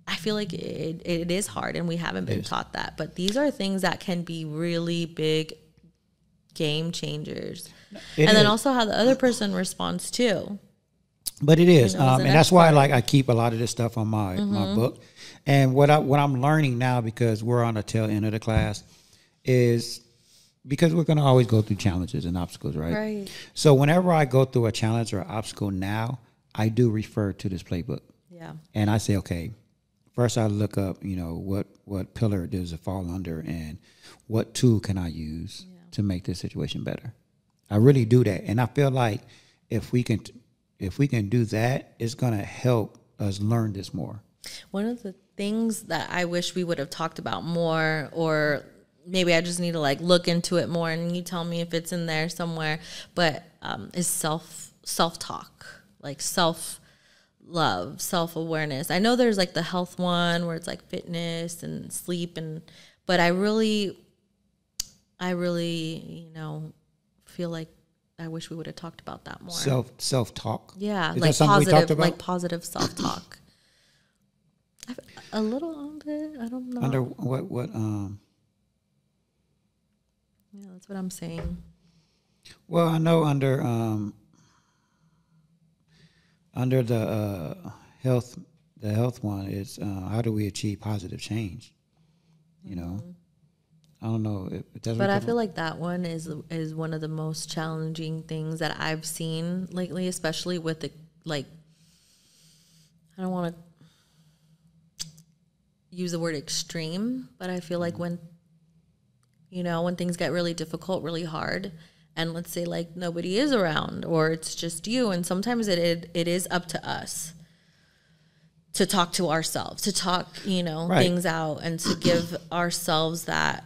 I feel like it is hard, and we haven't been taught that. But these are things that can be really big game changers. And then also how the other person responds too. But it is. You know, and that's why I keep a lot of this stuff on my book. And what I'm learning now, because we're on the tail end of the class, is because we're going to always go through challenges and obstacles, right? Right. So whenever I go through a challenge or obstacle now, I do refer to this playbook. Yeah. And I say, okay, first I look up, you know, what pillar does it fall under, and what tool can I use to make this situation better. I really do that. And I feel like if we can do that, it's going to help us learn this more. One of the things that I wish we would have talked about more, or maybe I just need to like look into it more, and you tell me if it's in there somewhere, but is self-talk, like self-love, self-awareness. I know there's like the health one where it's like fitness and sleep, but I really, you know, feel like I wish we would have talked about that more. Self-talk? Yeah, is like positive self-talk. A little bit. I don't know. Under what yeah, that's what I'm saying. Well, I know under the health one is how do we achieve positive change? You know, I don't know if that's. But I feel like that one is one of the most challenging things that I've seen lately, especially with the like. I don't want to use the word extreme, but I feel like when things get really difficult, really hard, and let's say like nobody is around, or it's just you, and sometimes it is up to us to talk to ourselves, to talk, things out, and to give ourselves that.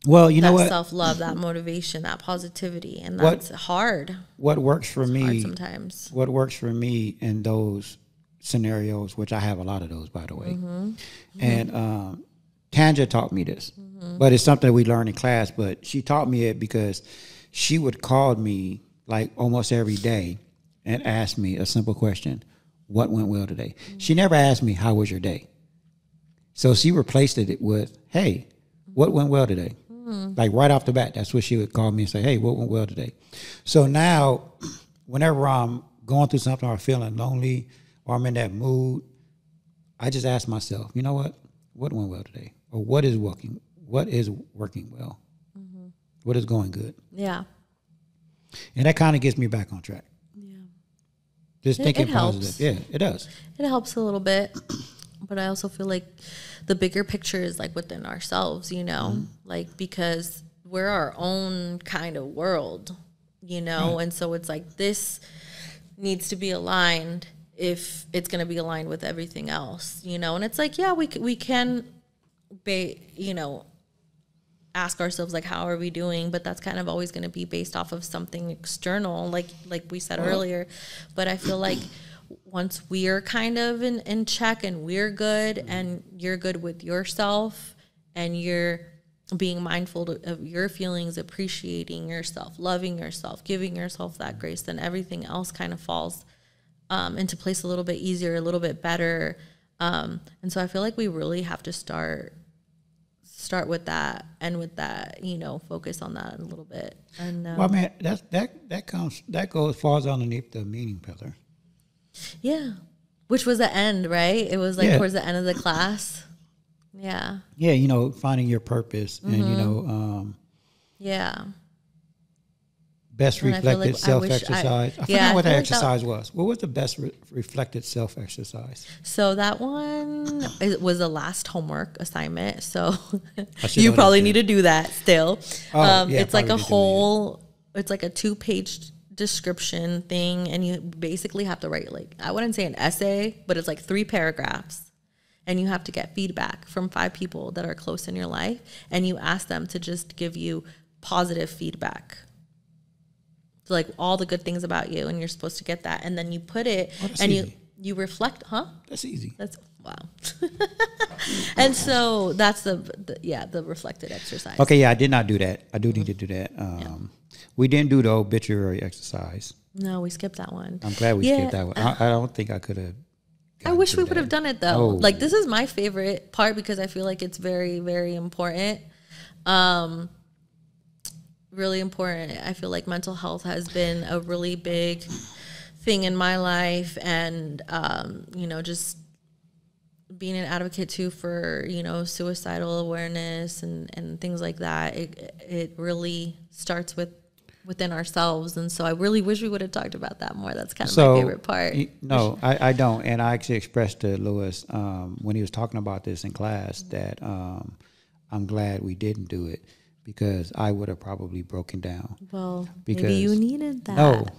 Well, you know what? Self-love, that motivation, that positivity, and that's hard. What works for me sometimes? What works for me in those scenarios, which I have a lot of those, by the way, and Tanja taught me this, but it's something we learned in class. But she taught me it because she would call me like almost every day and ask me a simple question: what went well today? She never asked me, how was your day? So she replaced it with, hey, what went well today? Like right off the bat, that's what she would call me and say, hey, what went well today? So now, whenever I'm going through something or feeling lonely or I'm in that mood, I just ask myself, you know what went well today? Or what is working well? What is going good? Yeah. And that kind of gets me back on track. Yeah. Just thinking positive. Yeah, it does. It helps a little bit. But I also feel like the bigger picture is like within ourselves, like because we're our own kind of world, and so it's like this needs to be aligned if it's going to be aligned with everything else, and it's like, yeah, we can ask ourselves like, how are we doing? But that's kind of always going to be based off of something external, like we said earlier. But I feel like once we're kind of in check and we're good and you're good with yourself and you're being mindful of your feelings, appreciating yourself, loving yourself, giving yourself that grace, then everything else kind of falls into place a little bit easier, a little bit better. And so I feel like we really have to start with that, and with that, focus on that a little bit. And well, man, that falls underneath the meaning pillar. Yeah, which was the end, right? It was like towards the end of the class. Yeah. Yeah, finding your purpose and best reflected self-exercise. I forgot what that exercise was. What was the best reflected self-exercise? So that one was the last homework assignment. So you probably need to do that still. It's like it's like a 2-page description thing, and you basically have to write, like, I wouldn't say an essay, but it's like 3 paragraphs, and you have to get feedback from 5 people that are close in your life, and you ask them to just give you positive feedback. So like all the good things about you, and you're supposed to get that, and then you put it and easy. you reflect. That's easy. That's wow. And so that's the reflected exercise. Okay, yeah, I did not do that. I do need to do that. We didn't do the obituary exercise. No, we skipped that one. I'm glad we skipped that one. I don't think I could have. I wish we would have done it though. Like, this is my favorite part because I feel like it's very, very important. Really important. I feel like mental health has been a really big thing in my life, and just being an advocate too for suicidal awareness and things like that. It really starts within ourselves, and so I really wish we would have talked about that more. That's kind of my favorite part. No, I don't, and I actually expressed to Lewis when he was talking about this in class that I'm glad we didn't do it, because I would have probably broken down. Well, maybe you needed that.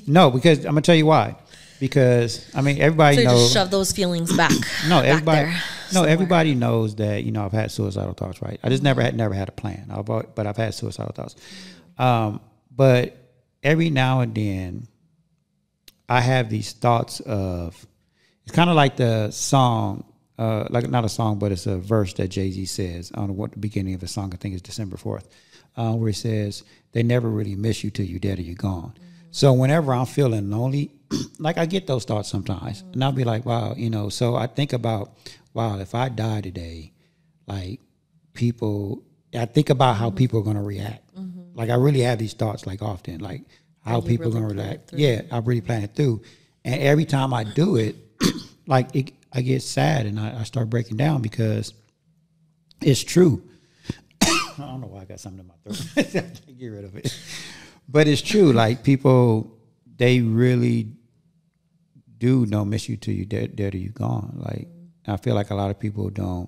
No, because I'm gonna tell you why. Because I mean, everybody knows. Just shove those feelings back. Everybody knows that I've had suicidal thoughts, right? I just never had a plan, but I've had suicidal thoughts. But every now and then, I have these thoughts of. It's kind of like the song. Like not a song, but it's a verse that Jay-Z says on the beginning of the song. I think it's December 4th, where he says, "They never really miss you till you're dead or you're gone." So whenever I'm feeling lonely, like I get those thoughts sometimes, and I'll be like, "Wow," So I think about, "Wow, if I die today, like I think about how people are going to react. Like I really have these thoughts like often, like how people are going to react. Yeah, I really plan it through, and every time I do it, I get sad and I start breaking down because it's true. I don't know why I got something in my throat. I can't get rid of it. But it's true. Like people, they really don't miss you till you're dead or you're gone. Like I feel like a lot of people don't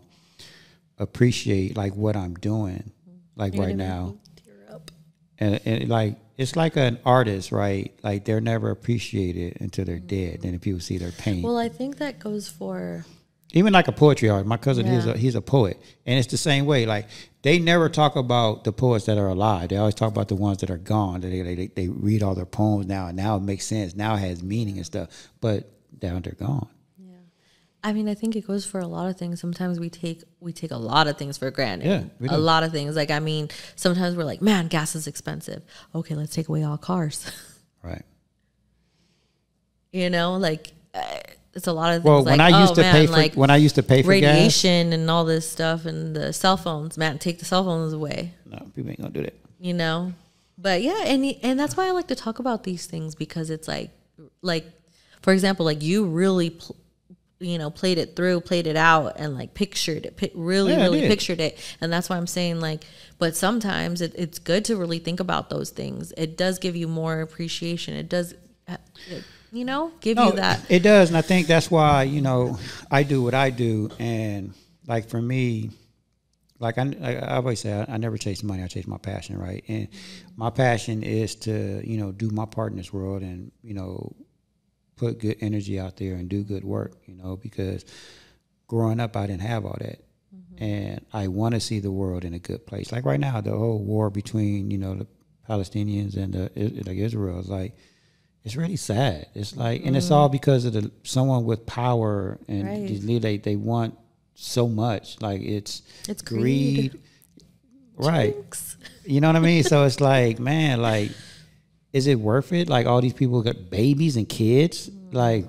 appreciate like what I'm doing like right now. Tear up. And like it's like an artist, right? Like they're never appreciated until they're dead. Then if people see their paint. Well, I think that goes for even like a poetry artist. My cousin, he's a poet, and it's the same way. Like they never talk about the poets that are alive. They always talk about the ones that are gone. They read all their poems now, and now it makes sense. Now it has meaning and stuff. But now they're gone. I mean, I think it goes for a lot of things. Sometimes we take a lot of things for granted. Yeah, we do. A lot of things. Like, I mean, sometimes we're like, man, gas is expensive. Okay, let's take away all cars. Right. You know, like it's a lot of things. Well, when like, I used to pay for when I used to pay for radiation gas, and all this stuff, and the cell phones, man, take the cell phones away. No, people ain't gonna do that. You know, but yeah, and that's why I like to talk about these things, because it's like for example, like you really. Played it through, played it out, and like pictured it, really pictured it. And that's why I'm saying, like, but sometimes it's good to really think about those things. It does give you more appreciation. It does, give you that. It does. And I think that's why, I do what I do. And like for me, like I always say, I never chase money. I chase my passion, right? And my passion is to, do my part in this world and, put good energy out there and do good work, because growing up, I didn't have all that. Mm-hmm. And I want to see the world in a good place. Like right now, the whole war between, the Palestinians and Israel is like, it's really sad. It's like, and it's all because of someone with power and they want so much. Like it's greed. Right. Jinx. You know what I mean? So it's like, man, like, is it worth it? Like all these people got babies and kids. Like,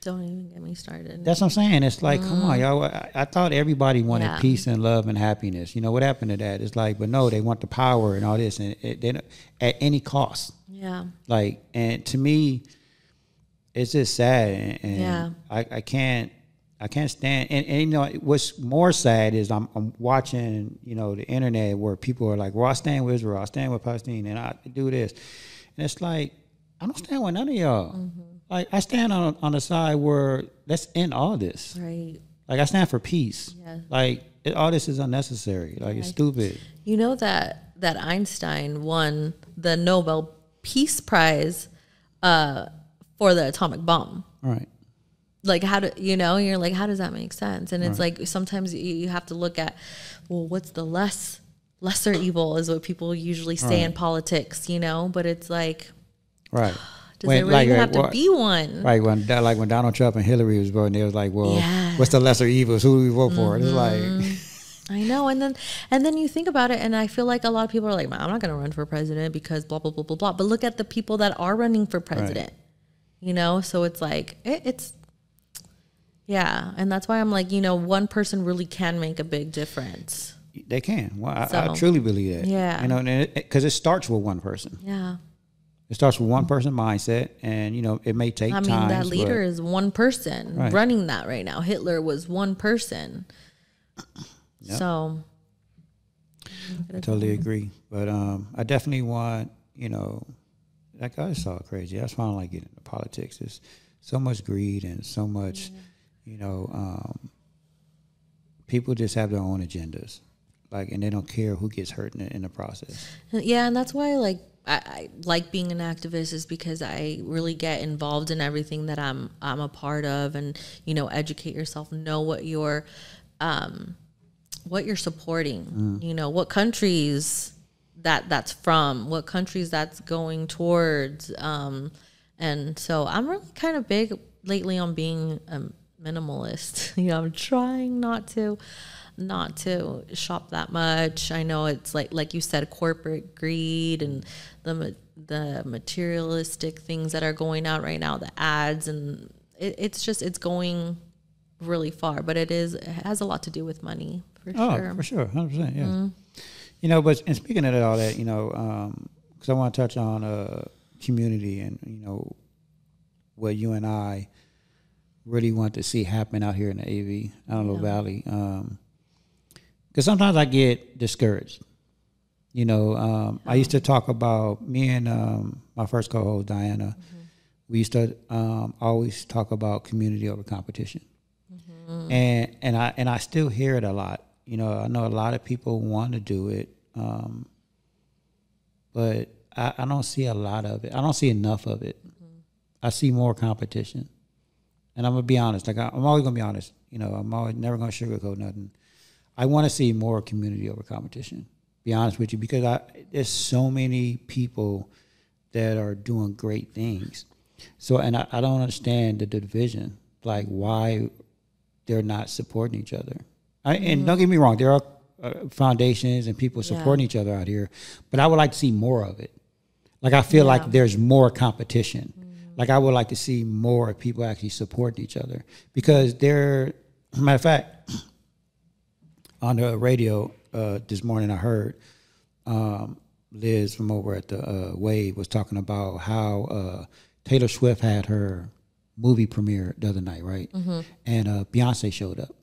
don't even get me started. That's what I'm saying. It's like, come on, y'all. I thought everybody wanted peace and love and happiness. What happened to that? It's like, but no, they want the power and all this, and they at any cost. Yeah. Like, and to me, it's just sad, and I can't stand. And what's more sad is I'm watching the internet where people are like, well, I stand with Israel, I stand with Palestine, and I do this. And it's like, I don't stand with none of y'all. Mm-hmm. Like, I stand on the side where let's end all this. Right. Like, I stand for peace. Yeah. Like, all this is unnecessary. Like, it's stupid. You know that Einstein won the Nobel Peace Prize for the atomic bomb. Right. Like, you're like, how does that make sense? And it's like, sometimes you have to look at, well, what's the lesser evil is what people usually say in politics, but it's like, does there really even have to be one? Right, when Donald Trump and Hillary was voting, they was like, well, what's the lesser evils? Who do we vote for? It's like, I know, and then you think about it, and I feel like a lot of people are like, I'm not going to run for president because blah blah blah blah blah. But look at the people that are running for president, So it's like it's. Yeah, and that's why I'm like, one person really can make a big difference. They can. Well, I truly believe that. Yeah. Because it starts with one person. Yeah. It starts with one person mindset, and, it may take time. I mean, that leader is one person running that right now. Hitler was one person. Yep. So. I totally agree. But I definitely want, like I saw crazy. That's why I don't like getting into politics. There's so much greed and so much... people just have their own agendas, and they don't care who gets hurt in the process. Yeah, and that's why, I like being an activist, is because I really get involved in everything that I'm a part of, and educate yourself, know what you're supporting, what countries that's from, what countries that's going towards, and so I'm really kind of big lately on being minimalist. I'm trying not to shop that much. I know it's like you said, corporate greed and the materialistic things that are going out right now, the ads, and it's going really far, but it has a lot to do with money for sure. For sure, 100%. Yeah. Mm-hmm. But and speaking of all that, because I want to touch on community and what you and I really want to see happen out here in the AV, Antelope Valley. Because sometimes I get discouraged. I used to talk about, me and my first co-host, Diana, we used to always talk about community over competition. Mm-hmm. And I still hear it a lot. I know a lot of people want to do it, but I don't see a lot of it. I don't see enough of it. I see more competition. And I'm going to be honest. Like, I'm always going to be honest. You know, I'm always never going to sugarcoat nothing. I want to see more community over competition. Be honest with you, because there's so many people that are doing great things. So, and I don't understand the division, like why they're not supporting each other. And don't get me wrong, there are foundations and people supporting each other out here, but I would like to see more of it. Like, I feel like there's more competition. Like, I would like to see more people actually supporting each other, because matter of fact, on the radio this morning, I heard Liz from over at the Wave was talking about how Taylor Swift had her movie premiere the other night, right? And Beyonce showed up.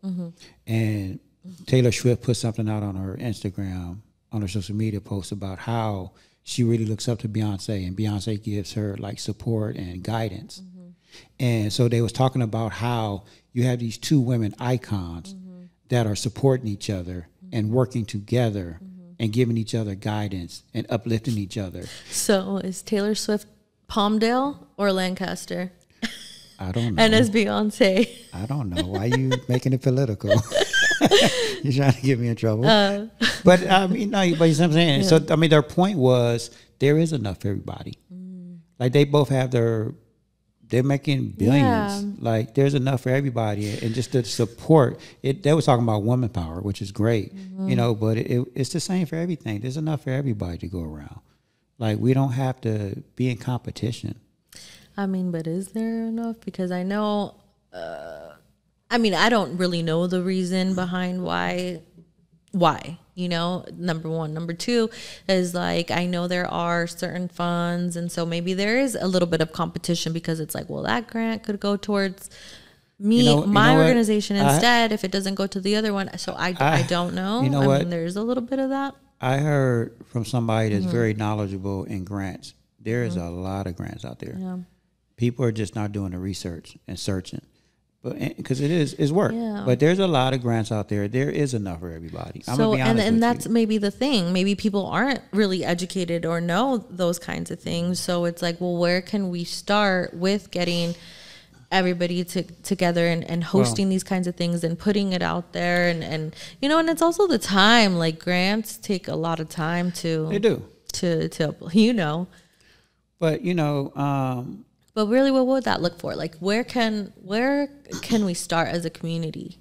And Taylor Swift put something out on her Instagram, on her social media post, about how she really looks up to Beyonce, and Beyonce gives her like support and guidance. And so they was talking about how you have these two women icons that are supporting each other and working together and giving each other guidance and uplifting each other. So is Taylor Swift Palmdale or Lancaster? I don't know. And is Beyonce? I don't know. Why are you making it political? You're trying to get me in trouble. But I mean, no, but you know what I'm saying? Yeah. So, I mean, their point was there is enough for everybody. Like, they both have they're making billions. Like, there's enough for everybody. And just the support, they were talking about woman power, which is great, you know, but it's the same for everything. There's enough for everybody to go around. Like, we don't have to be in competition. I mean, but is there enough? Because I know, I mean, I don't really know the reason behind why, you know, number one. Number two is, like, I know there are certain funds, and so maybe there is a little bit of competition, because it's like, well, that grant could go towards me, my organization instead, if it doesn't go to the other one. So I don't know. You know what? I mean, there's a little bit of that. I heard from somebody that's very knowledgeable in grants. There is a lot of grants out there. Yeah. People are just not doing the research and searching, but because it's work. Yeah. But there's a lot of grants out there. There is enough for everybody. I'm gonna be honest and that's maybe the thing. Maybe people aren't really educated or know those kinds of things. So it's like, well, where can we start with getting everybody together and hosting these kinds of things and putting it out there, and you know, and it's also the time. Like, grants take a lot of time to you know. But you know. But really, what would that look for? Like, where can we start as a community?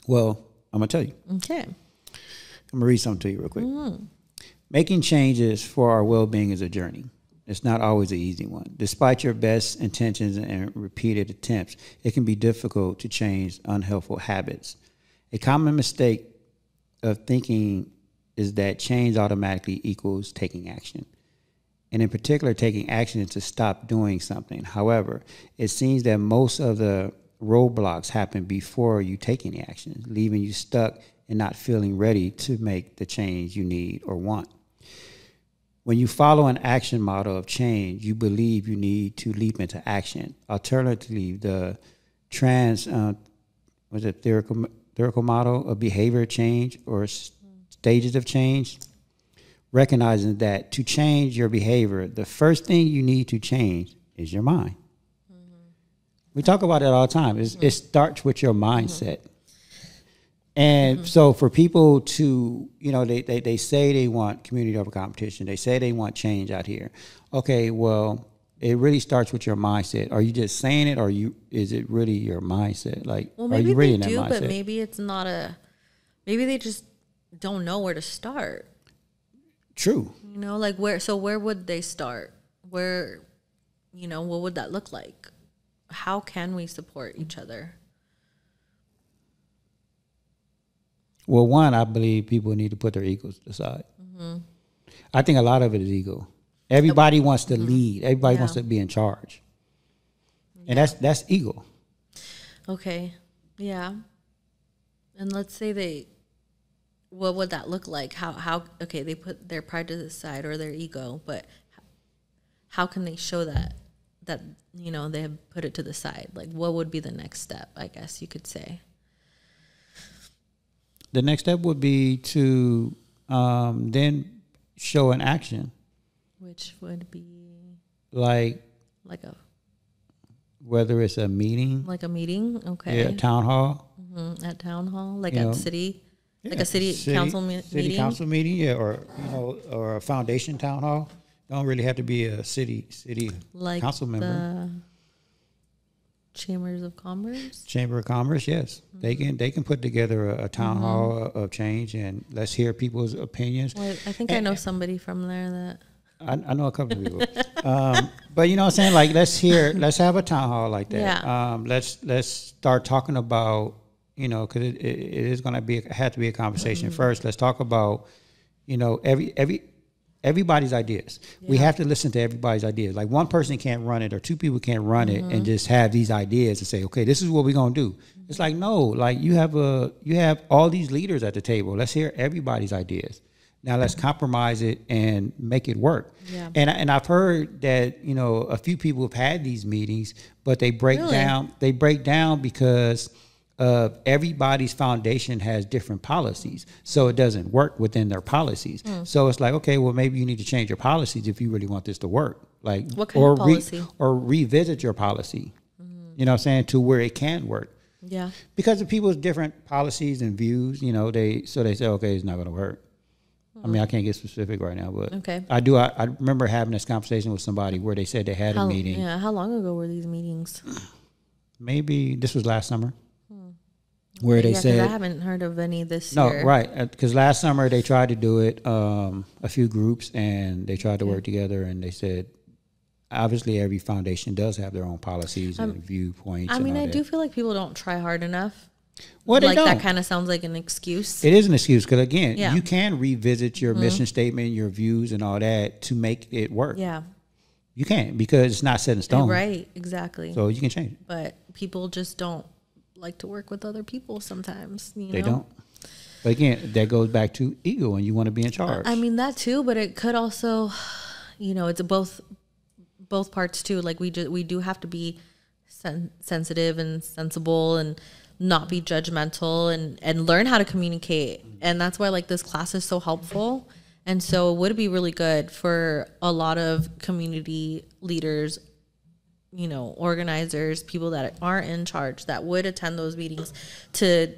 Well, I'm going to tell you. Okay. I'm going to read something to you real quick. Making changes for our well-being is a journey. It's not always an easy one. Despite your best intentions and repeated attempts, it can be difficult to change unhelpful habits. A common mistake of thinking is that change automatically equals taking action. And in particular, taking action to stop doing something. However, it seems that most of the roadblocks happen before you take any action, leaving you stuck and not feeling ready to make the change you need or want. When you follow an action model of change, you believe you need to leap into action. Alternatively, the theoretical model of behavior change or stages of change, recognizing that to change your behavior, the first thing you need to change is your mind. We talk about it all the time. It starts with your mindset. And so for people to, you know, they say they want community over competition. They say they want change out here. Okay, well, it really starts with your mindset. Are you just saying it, or is it really your mindset? Like, well, maybe are you really they in that do, mindset? but maybe it's not maybe they just don't know where to start. True. You know, like where would they start? Where, you know, what would that look like? How can we support each other? Well, one, I believe people need to put their egos aside. I think a lot of it is ego. Everybody wants to lead. Everybody wants to be in charge. And that's ego. Okay. Yeah. And let's say what would that look like? How okay, they put their pride to the side or their ego, but how can they show that you know, they have put it to the side? Like, what would be the next step, I guess you could say? The next step would be to then show an action. Which would be like a whether it's a meeting, okay, yeah, town hall, at town hall, like at city, like a city council meeting, city council meeting, yeah, or or a foundation town hall. Don't really have to be a city like council member. Chambers of Commerce. Chamber of Commerce, yes, they can put together a town hall of change, and let's hear people's opinions. Well, I think I know somebody from there that. I know a couple of people, but you know what I'm saying. Like, let's have a town hall like that. Yeah. Let's start talking about, you know, because it is going to have to be a conversation first. Let's talk about, you know, everybody's ideas. Yeah. We have to listen to everybody's ideas. Like, one person can't run it or two people can't run it and just have these ideas and say, okay, this is what we're gonna do. It's like, no, like you have all these leaders at the table. Let's hear everybody's ideas. Now let's compromise it and make it work. Yeah. And I've heard that, you know, a few people have had these meetings, but they break down. They break down because everybody's foundation has different policies, so it doesn't work within their policies. So it's like, okay, well, maybe you need to change your policies if you really want this to work. Like, what kind of policy? Or revisit your policy. You know what I'm saying, to where it can work. Yeah. Because of people's different policies and views, you know, they say, okay, it's not going to work. I mean, I can't get specific right now, but okay. I do. I remember having this conversation with somebody where they said they had a meeting. Yeah. How long ago were these meetings? Maybe this was last summer. Where they said, I haven't heard of any this year. No, right. Because last summer they tried to do it, a few groups, and they tried to work together, and they said, obviously every foundation does have their own policies and viewpoints. I mean, I do feel like people don't try hard enough. Well, they don't. That kind of sounds like an excuse. It is an excuse because, again, you can revisit your mission statement, your views, and all that to make it work. Yeah. You can, because it's not set in stone. Right, exactly. So you can change it. But people just don't like to work with other people sometimes. You know? They don't. But again, that goes back to ego, and you want to be in charge. I mean, that too, but it could also, you know, it's both parts too. Like, we do have to be sensitive and sensible and not be judgmental and learn how to communicate. And that's why, like, this class is so helpful. And so it would be really good for a lot of community leaders, you know, organizers, people that are in charge that would attend those meetings to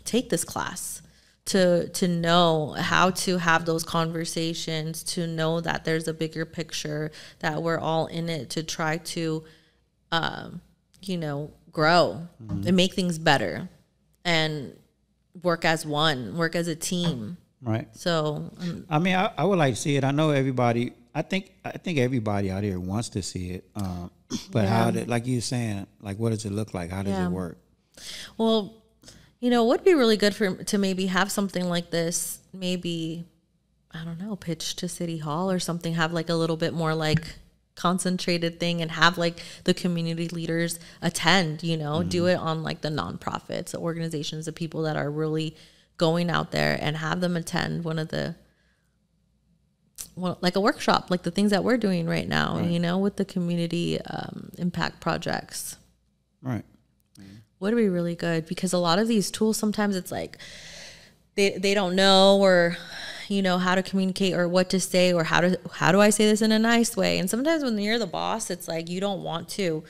take this class, to know how to have those conversations, to know that there's a bigger picture, that we're all in it to try to, you know, grow and make things better and work as one, work as a team. Right. So, I mean, I would like to see it. I know everybody, I think everybody out here wants to see it. But how did, like you were saying, like, what does it look like? How does it work? Well, you know, it would be really good to maybe have something like this, maybe, I don't know, pitch to City Hall or something, have like a little bit more like concentrated thing, and have like the community leaders attend, you know, do it on like the nonprofits, the organizations, the people that are really going out there, and have them attend like a workshop, like the things that we're doing right now, you know, with the community impact projects. Right. Would be really good, because a lot of these tools, sometimes it's like they don't know, or, you know, how to communicate or what to say, or how do I say this in a nice way. And sometimes when you're the boss, it's like you don't want to,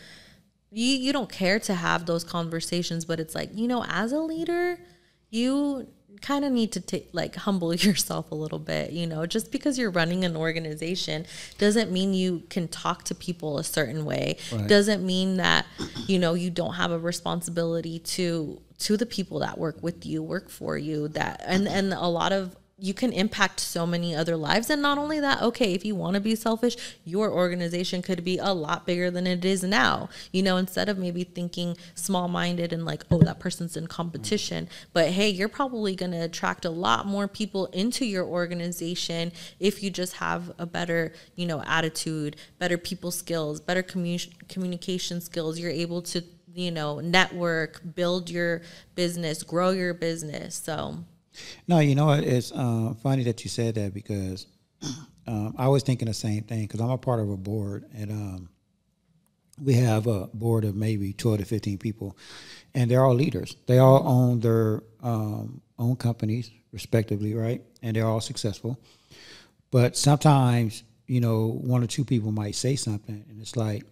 you don't care to have those conversations, but it's like, you know, as a leader, you kind of need to humble yourself a little bit. You know, just because you're running an organization doesn't mean you can talk to people a certain way. Right. Doesn't mean that, you know, you don't have a responsibility to the people that work with you, work for you, that and a lot of, you can impact so many other lives. And not only that, okay, if you want to be selfish, your organization could be a lot bigger than it is now. You know, instead of maybe thinking small-minded and like, oh, that person's in competition. But hey, you're probably going to attract a lot more people into your organization if you just have a better, you know, attitude, better people skills, better communication skills. You're able to, you know, network, build your business, grow your business. So... No, you know what? It's funny that you said that, because I was thinking the same thing, because I'm a part of a board, and we have a board of maybe 12 to 15 people, and they're all leaders. They all own their own companies, respectively, right? And they're all successful. But sometimes you know, one or two people might say something, and it's like,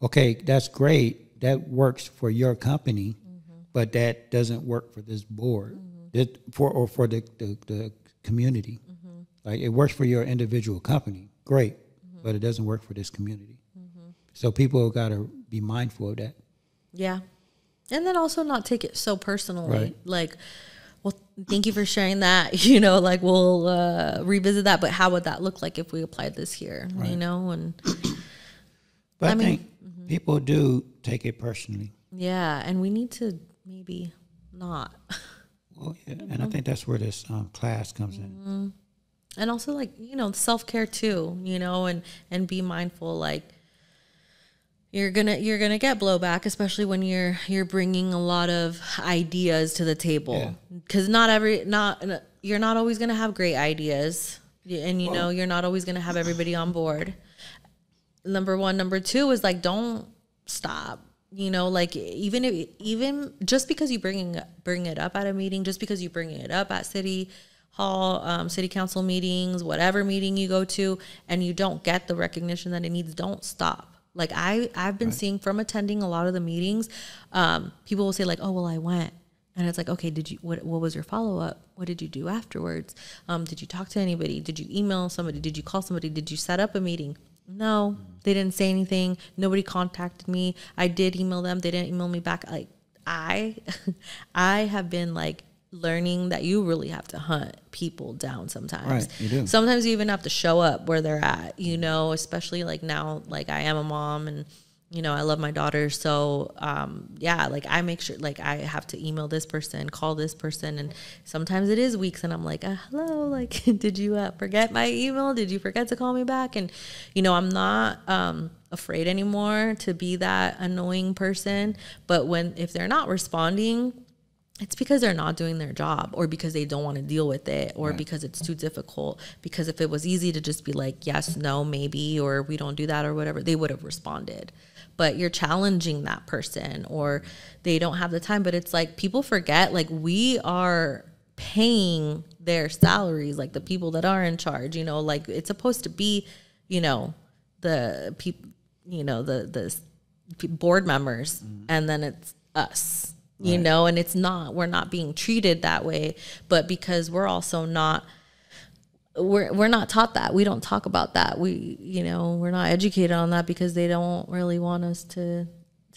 okay, that's great. That works for your company, but that doesn't work for this board, for the community. Like, it works for your individual company, great, but it doesn't work for this community. So people got to be mindful of that. Yeah. And then also not take it so personally. Right. Like, well, thank you for sharing that. You know, like, we'll revisit that, but how would that look like if we applied this here? Right. You know, and but I think people do take it personally. Yeah, and we need to maybe not. Well, yeah, and I think that's where this class comes in. And also, like, you know, self-care too, you know, and be mindful, like, you're gonna get blowback, especially when you're bringing a lot of ideas to the table, because you're not always gonna have great ideas, and you know, you're not always gonna have everybody on board. Number one. Number two is, like, don't stop. You know, like, even just because you bring it up at a meeting, just because you bring it up at city hall, city council meetings, whatever meeting you go to, and you don't get the recognition that it needs, don't stop. Like, I've been seeing from attending a lot of the meetings, people will say, like, oh, well, I went. And it's like, okay, what was your follow-up? What did you do afterwards? Did you talk to anybody? Did you email somebody? Did you call somebody? Did you set up a meeting? No, they didn't say anything. Nobody contacted me. I did email them. They didn't email me back. Like, I have been, like, learning that you really have to hunt people down sometimes. Right, you do. Sometimes you even have to show up where they're at, you know, especially, like, now, like, I am a mom, and, you know, I love my daughter. So, yeah, like, I make sure, like, I have to email this person, call this person. And sometimes it is weeks, and I'm like, hello, like, did you forget my email? Did you forget to call me back? And, you know, I'm not afraid anymore to be that annoying person. But if they're not responding, it's because they're not doing their job, or because they don't want to deal with it, or because it's too difficult. Because if it was easy to just be like, yes, no, maybe, or we don't do that, or whatever, they would have responded. But you're challenging that person, or they don't have the time. But it's like, people forget, like, we are paying their salaries, like, the people that are in charge, you know, like, it's supposed to be, you know, the people, you know, the board members, and then it's us. You know, and we're not being treated that way, but because we're also not, we're not taught that. We don't talk about that. We're not educated on that, because they don't really want us to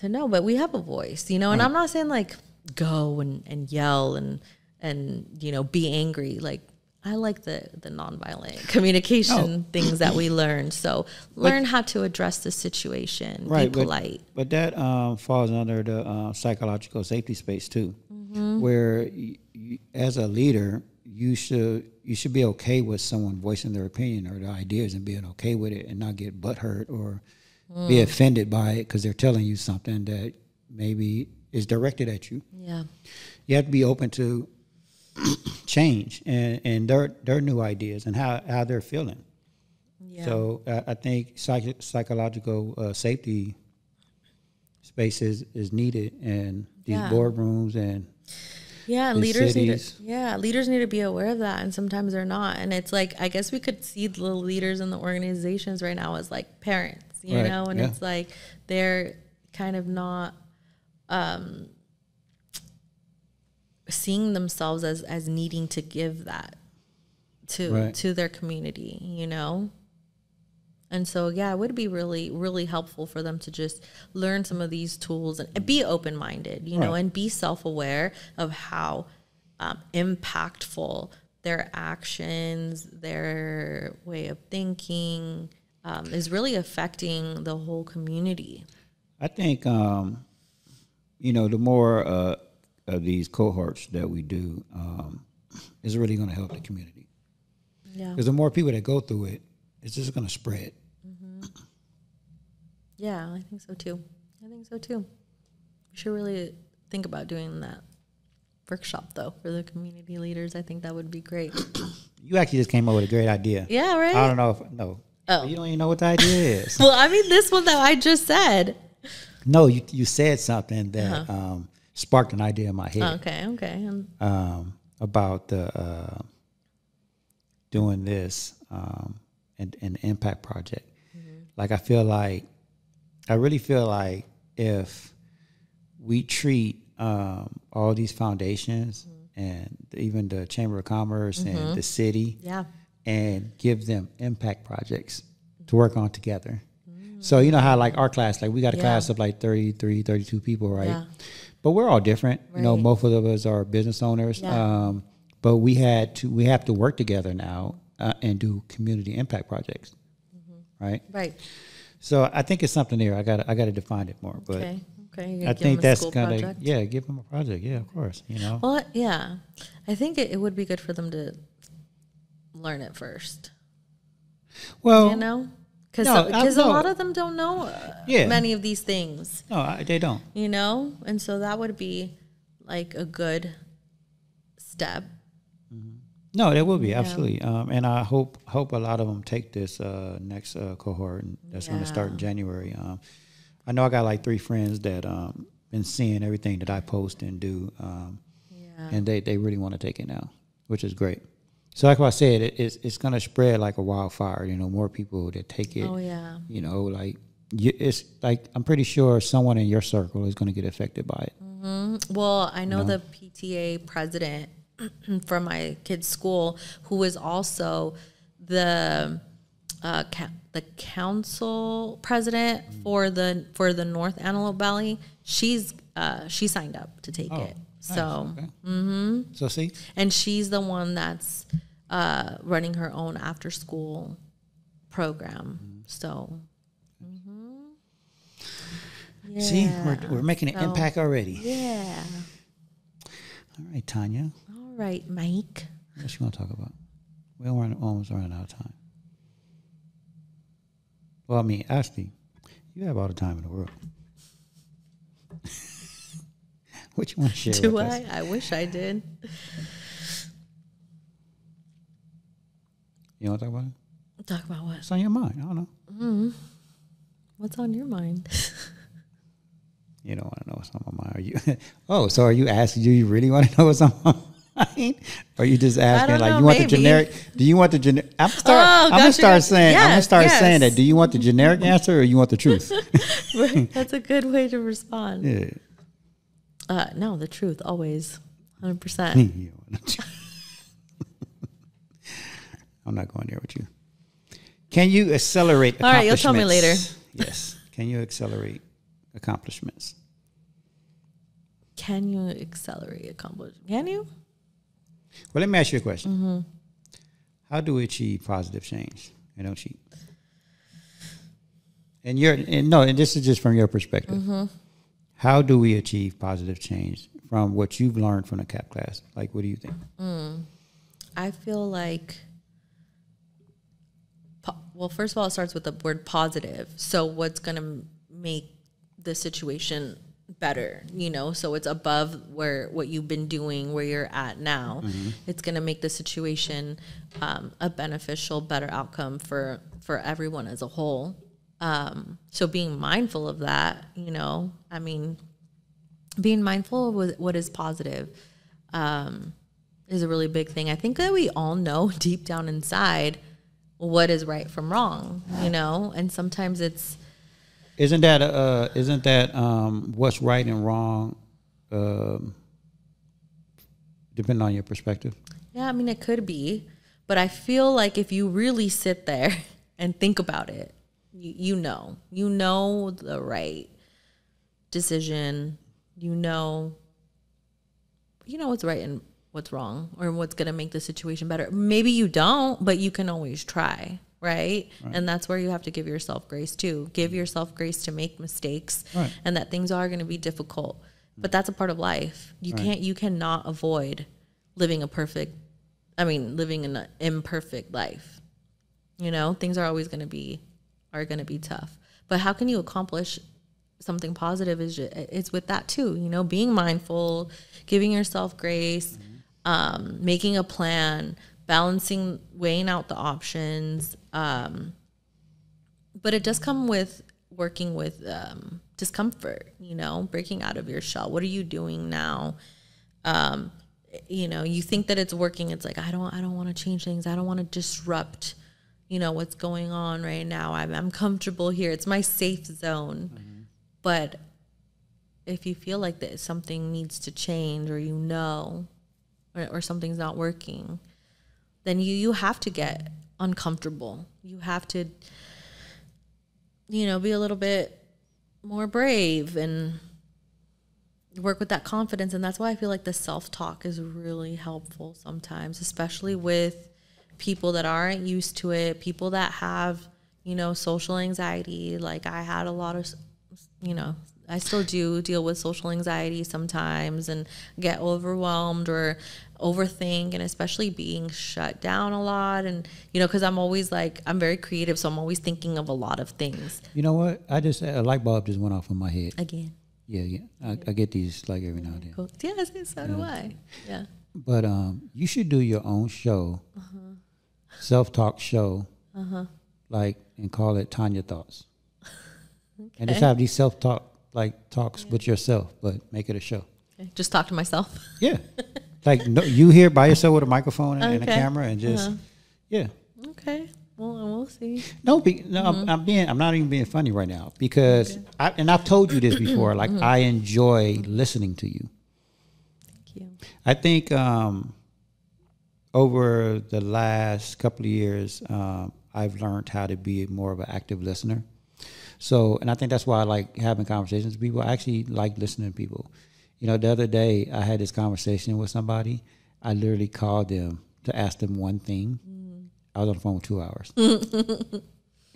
know, but we have a voice, you know, and I'm not saying, like, go and yell and, you know, be angry. Like, I like the nonviolent communication things that we learned. So learn how to address the situation. Be polite. But that falls under the psychological safety space too, where you, as a leader, you should be okay with someone voicing their opinion or their ideas, and being okay with it, and not get butthurt or be offended by it because they're telling you something that maybe is directed at you. Yeah, you have to be open to change and their new ideas and how they're feeling. Yeah. So I think psychological safety spaces is needed in these boardrooms and leaders need to be aware of that, and sometimes they're not. And it's like, I guess we could see the leaders in the organizations right now as, like, parents, you know, and it's like they're kind of not seeing themselves as needing to give that to their community, you know? And so, yeah, it would be really, really helpful for them to just learn some of these tools and be open-minded, you know, and be self-aware of how impactful their actions, their way of thinking is really affecting the whole community. I think, you know, the more of these cohorts that we do is really going to help the community. Yeah. Because the more people that go through it, it's just going to spread. Yeah, I think so too. We should really think about doing that workshop, though, for the community leaders. I think that would be great. You actually just came up with a great idea. Yeah, right? I don't know if you don't even know what the idea is. Well, I mean, this one that I just said. No, you said something that sparked an idea in my head. Okay. About doing this, an impact project. Like I really feel like if we treat all these foundations and even the Chamber of Commerce and the city, and give them impact projects to work on together. So you know how like our class, like we got a class of like 33, 32 people, right? Yeah. But we're all different. Right. You know, most of us are business owners. Yeah. But we have to work together now and do community impact projects, right? Right. So I think it's something there. I got to define it more. But I think that's gonna give them a project. Yeah, of course. You know. Well, yeah, I think it would be good for them to learn it first. Well, you know, because a lot of them don't know many of these things. No, they don't. You know, and so that would be like a good step. No, there will be absolutely, and I hope a lot of them take this next cohort that's going to start in January. I know I got like 3 friends that been seeing everything that I post and do, and they really want to take it now, which is great. So like I said, it's going to spread like a wildfire. You know, more people that take it. Oh yeah. You know, like it's like I'm pretty sure someone in your circle is going to get affected by it. Mm-hmm. Well, I know the PTA president from my kid's school, who is also the council president for the North Antelope Valley. She signed up to take it. Nice. So, So see, and she's the one that's running her own after school program. So, see, we're making an impact already. Yeah. All right, Tanya. All right, Mike. What you want to talk about? We're almost running out of time. Well, I mean, actually, you have all the time in the world. What you want to share with us? I wish I did. You want to talk about it? Talk about what? What's on your mind? I don't know. Mm-hmm. What's on your mind? You don't want to know what's on my mind. Are you? So are you asking? Do you really want to know what's on my mind? Or are you just asking like you want the generic? Do you want the generic? I'm gonna start saying that. Do you want the generic answer or you want the truth? That's a good way to respond. Yeah. No, the truth always, 100%. I'm not going there with you. Can you accelerate accomplishments? All right, you'll tell me later. Yes. Can you accelerate accomplishments? Can you accelerate accomplishments? Can you? Well, let me ask you a question. How do we achieve positive change? And don't cheat. And this is just from your perspective. How do we achieve positive change from what you've learned from the CAP class? Like, what do you think? I feel like, well, first of all, it starts with the word positive. So what's going to make the situation better, you know? So it's above what you've been doing, where you're at now. It's going to make the situation a beneficial, better outcome for everyone as a whole. So being mindful of that, you know, I mean, being mindful of what is positive is a really big thing. I think that we all know deep down inside what is right from wrong, you know, and sometimes it's. Isn't that what's right and wrong, depending on your perspective? Yeah, I mean, it could be, but I feel like if you really sit there and think about it, you know the right decision, you know what's right and what's wrong, or what's going to make the situation better. Maybe you don't, but you can always try, right? And that's where you have to give yourself grace too. Give yourself grace to make mistakes, and that things are going to be difficult, but that's a part of life. You cannot avoid living an imperfect life. You know, things are always going to be tough. But how can you accomplish something positive? It's with that too, you know, being mindful, giving yourself grace, making a plan, balancing, weighing out the options. But it does come with working with discomfort, you know, breaking out of your shell. What are you doing now? You know, you think that it's working. It's like, I don't want to change things. I don't want to disrupt you know, what's going on right now. I'm comfortable here. It's my safe zone. Mm-hmm. But if you feel like that something needs to change, or you know, or something's not working, then you have to get uncomfortable. You have to, you know, be a little bit more brave and work with that confidence. And that's why I feel like the self-talk is really helpful sometimes, especially with people that aren't used to it, people that have, you know, social anxiety. Like I had a lot of, you know, I still do deal with social anxiety sometimes and get overwhelmed or overthink, and especially being shut down a lot. And, you know, because I'm always like, I'm very creative, so I'm always thinking of a lot of things. You know what? A light bulb just went off in my head. Again. Yeah. I get these like every now and then. Cool. Yeah, so do I. Yeah. But you should do your own show, self-talk show, like, and call it Tanya Thoughts. Okay. And just have these self-talk like talks with yourself, but make it a show. Okay. Just talk to myself. Yeah. Like no, you here by yourself with a microphone and a camera and just yeah. Okay. Well, we'll see. I'm not even being funny right now because I've told you this before. Like I enjoy listening to you. Thank you. I think over the last couple of years, I've learned how to be more of an active listener. So, and I think that's why I like having conversations with people. I actually like listening to people. You know, the other day I had this conversation with somebody. I literally called them to ask them one thing. I was on the phone for 2 hours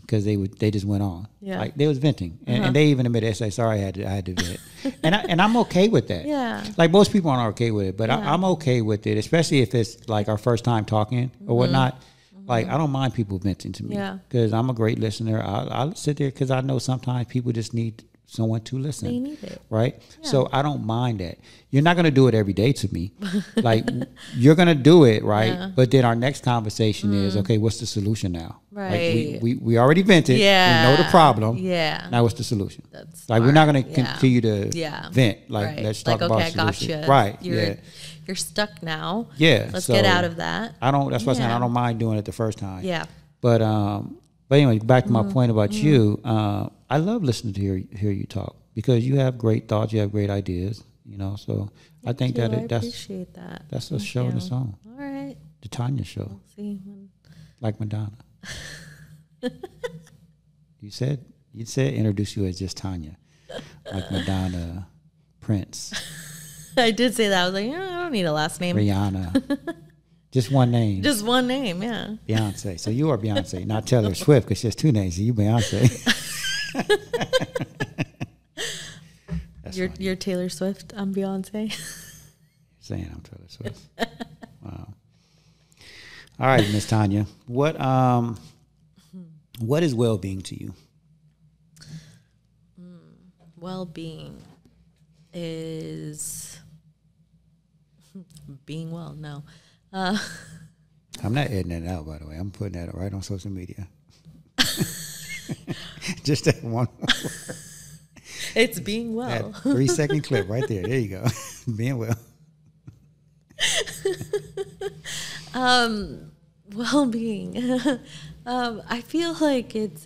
because they just went on. Yeah. Like they was venting, and they even admitted, they say, "Sorry, I had to vent," and I'm okay with that. Yeah. Like most people aren't okay with it, but I'm okay with it, especially if it's like our first time talking or whatnot. Like, I don't mind people venting to me because I'm a great listener. I'll sit there because I know sometimes people just need someone to listen. They need it. Right? Yeah. So I don't mind that. You're not going to do it every day to me. Like, you're going to do it, right? Yeah. But then our next conversation is, okay, what's the solution now? Right. Like we already vented. Yeah. We know the problem. Yeah. Now what's the solution? That's like, we're not going to continue to vent. Like, let's talk about okay, solution. Gotcha. Right. You're stuck now. Yeah. Let's get out of that. That's what I'm saying. I don't mind doing it the first time. Yeah. But anyway, back to my point about you. I love listening to hear you talk because you have great thoughts. You have great ideas. You know, so I think I appreciate that. That's a show in its own. All right. The Tanya show. We'll see. Like Madonna. You said introduce you as just Tanya, like Madonna, Prince. I did say that. I was like, I don't need a last name. Rihanna. Just one name. Just one name, yeah. Beyonce. So you are Beyonce, not Taylor Swift, because she has two names. So you Beyonce. You're Taylor Swift. I'm Beyonce. You're saying I'm Taylor Swift. Wow. All right, Miss Tanya. What is well-being to you? Well-being is being well. No. I'm not editing that out, by the way. I'm putting that right on social media. Just that one word. It's being well. That 3-second clip right there. There you go. Being well. Well-being. I feel like it's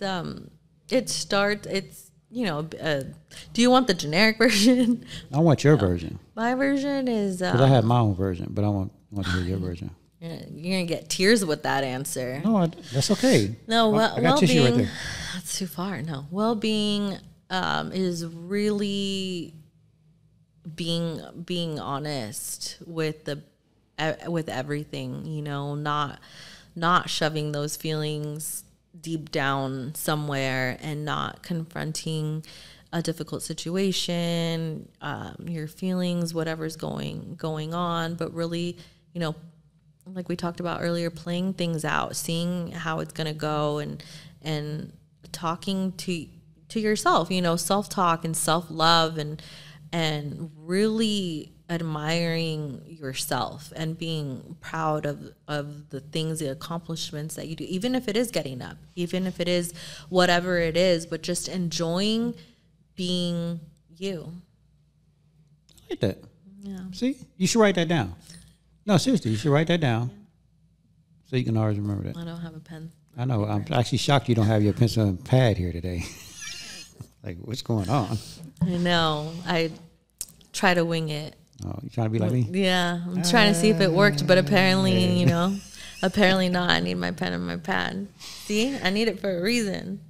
you know, do you want the generic version? I want your version. My version is because I have my own version, but I want to hear your version. You're gonna get tears with that answer. No, that's okay. No, I got tissue right there. That's too far. No, well-being is really being honest with everything. You know, not shoving those feelings deep down somewhere and not confronting a difficult situation, your feelings, whatever's going on, but really, you know, like we talked about earlier, playing things out, seeing how it's going to go and talking to yourself, you know, self-talk and self-love and really admiring yourself and being proud of the things, the accomplishments that you do, even if it is getting up, even if it is whatever it is, but just enjoying being you. I like that. Yeah. See, you should write that down. No, seriously, you should write that down so you can always remember that. I don't have a pen. I know. I'm actually shocked you don't have your pencil and pad here today. Like, what's going on? I know. I try to wing it. Oh, you trying to be like me? Yeah, I'm trying to see if it worked, but apparently, apparently not. I need my pen and my pad. See, I need it for a reason.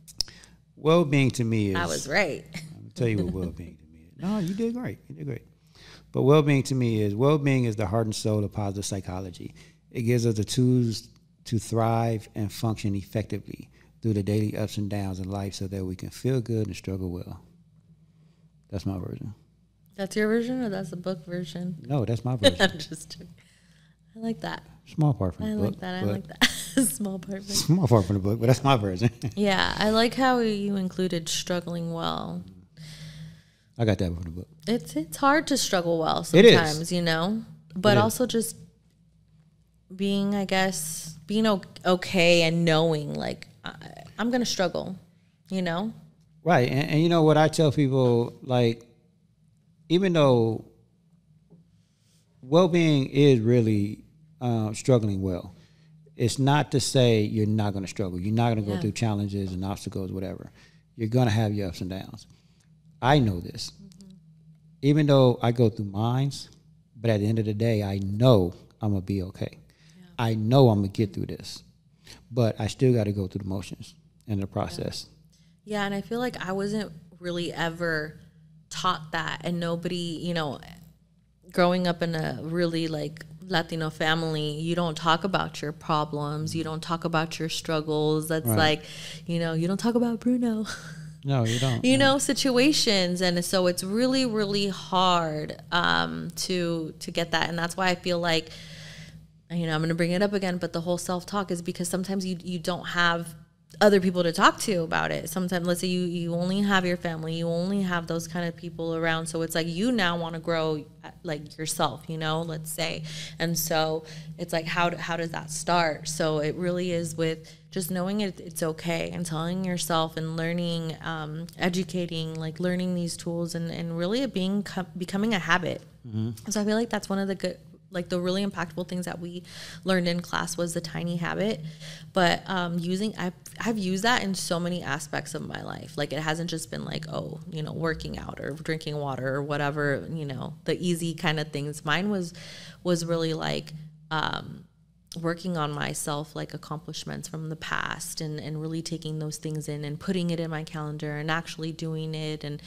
Well-being to me is... I was right. I'll tell you what well-being to me is. No, you did great. You did great. But well-being to me is the heart and soul of positive psychology. It gives us the tools to thrive and function effectively through the daily ups and downs in life so that we can feel good and struggle well. That's my version. That's your version, or that's the book version? No, that's my version. I'm just joking. I like that. Small part from the book. I like that. Small part. Small part from the book, but that's my version. Yeah, I like how you included struggling well. I got that from the book. It's hard to struggle well sometimes, but also just being, I guess, being okay and knowing, like, I'm going to struggle, Right, and you know what I tell people, like, even though well-being is really struggling well, it's not to say you're not going to struggle. You're not going to go through challenges and obstacles, whatever. You're going to have your ups and downs. I know this. Mm-hmm. Even though I go through mines, but at the end of the day, I know I'm going to be okay. Yeah. I know I'm going to get through this. But I still got to go through the motions and the process. Yeah, and I feel like I wasn't really ever taught that, and nobody, growing up in a really like Latino family, you don't talk about your problems, you don't talk about your struggles. That's like, you don't talk about Bruno. No, you don't. Situations, and so it's really, really hard to get that, and that's why I feel like, I'm going to bring it up again, but the whole self-talk is because sometimes you don't have other people to talk to about it. Sometimes, let's say you only have your family, you only have those kind of people around, so it's like you now want to grow like yourself, let's say. And so it's like, how does that start? So it really is with just knowing it's okay, and telling yourself and learning, educating, like learning these tools, and really it becoming a habit. Mm-hmm. So I feel like that's one of the the really impactful things that we learned in class was the tiny habit. But I've used that in so many aspects of my life. Like, it hasn't just been like, working out or drinking water or whatever, the easy kind of things. Mine was really like working on myself, like accomplishments from the past, and really taking those things in and putting it in my calendar and actually doing it, and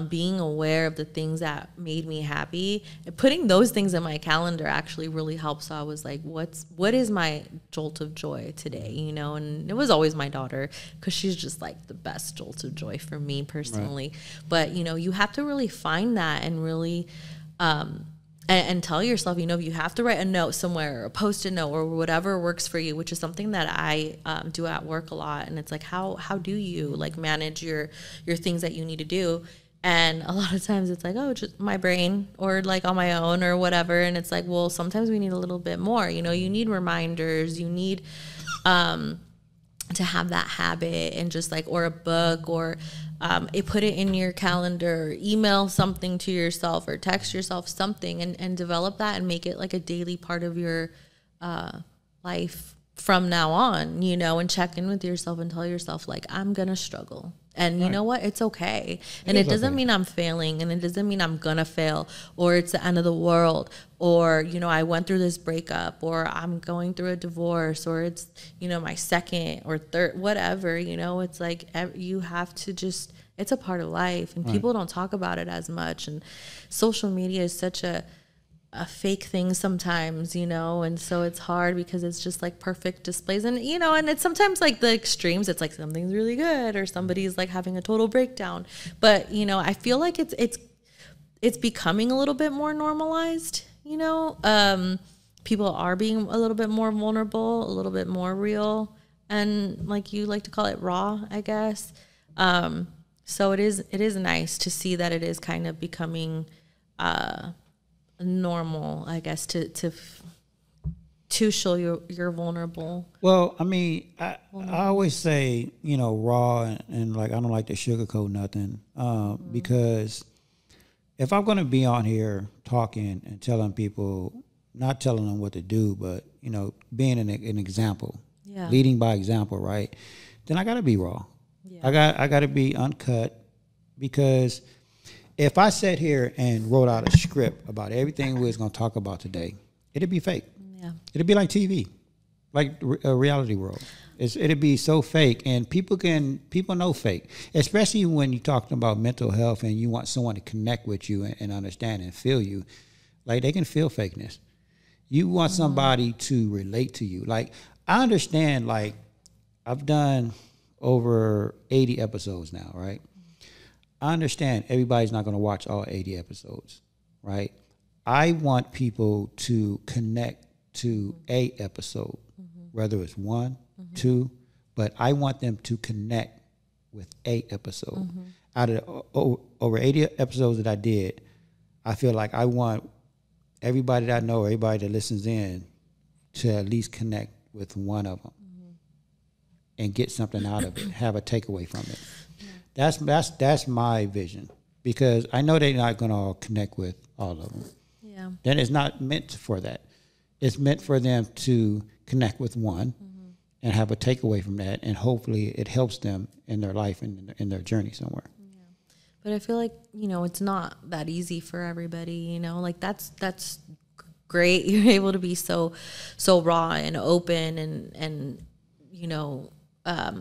being aware of the things that made me happy. And putting those things in my calendar actually really helps. So I was like, what is my jolt of joy today? And it was always my daughter, because she's just like the best jolt of joy for me personally. Right. But you have to really find that, and really and tell yourself, if you have to write a note somewhere, or a Post-it note, or whatever works for you, which is something that I do at work a lot. And it's like, how do you like manage your things that you need to do? And a lot of times it's like, just my brain, or like on my own, or whatever. And it's like, well, sometimes we need a little bit more. You need reminders. You need to have that habit, and just like, or a book, or put it in your calendar, email something to yourself, or text yourself something, and develop that and make it like a daily part of your life from now on, and check in with yourself and tell yourself, like, I'm going to struggle. And you know what? It's okay. And it doesn't mean I'm failing, and it doesn't mean I'm going to fail, or it's the end of the world, or, I went through this breakup, or I'm going through a divorce, or it's, my second or third, whatever, it's like you have to just, it's a part of life, and people don't talk about it as much. And social media is such a fake thing sometimes, and so it's hard because it's just like perfect displays, and and it's sometimes like the extremes. It's like something's really good, or somebody's like having a total breakdown. But I feel like it's becoming a little bit more normalized. People are being a little bit more vulnerable, a little bit more real, and like you like to call it, raw, I guess. So it is nice to see that it is kind of becoming normal, I guess, to show you're vulnerable. Well, I mean, I always say, raw, and like, I don't like to sugarcoat nothing, because if I'm going to be on here talking and telling people, not telling them what to do, but, being an example, leading by example, right? Then I got to be raw. Yeah. I got to be uncut, because if I sat here and wrote out a script about everything we was going to talk about today, it'd be fake. Yeah. It'd be like TV, like a reality world. It'd be so fake, and people know fake, especially when you're talking about mental health and you want someone to connect with you and understand and feel you. Like, they can feel fakeness. You want somebody to relate to you. Like, I understand, like, I've done over 80 episodes now, right? I understand everybody's not going to watch all 80 episodes, right? I want people to connect to a episode, whether it's 1, 2, but I want them to connect with a episode. Out of over 80 episodes that I did, I feel like I want everybody that I know, everybody that listens in, to at least connect with one of them and get something out of it, have a takeaway from it. That's my vision, because I know they're not going to all connect with all of them. Yeah. Then it's not meant for that. It's meant for them to connect with one and have a takeaway from that, and hopefully it helps them in their life and in their journey somewhere. Yeah. But I feel like, it's not that easy for everybody, like that's great. You're able to be so raw and open and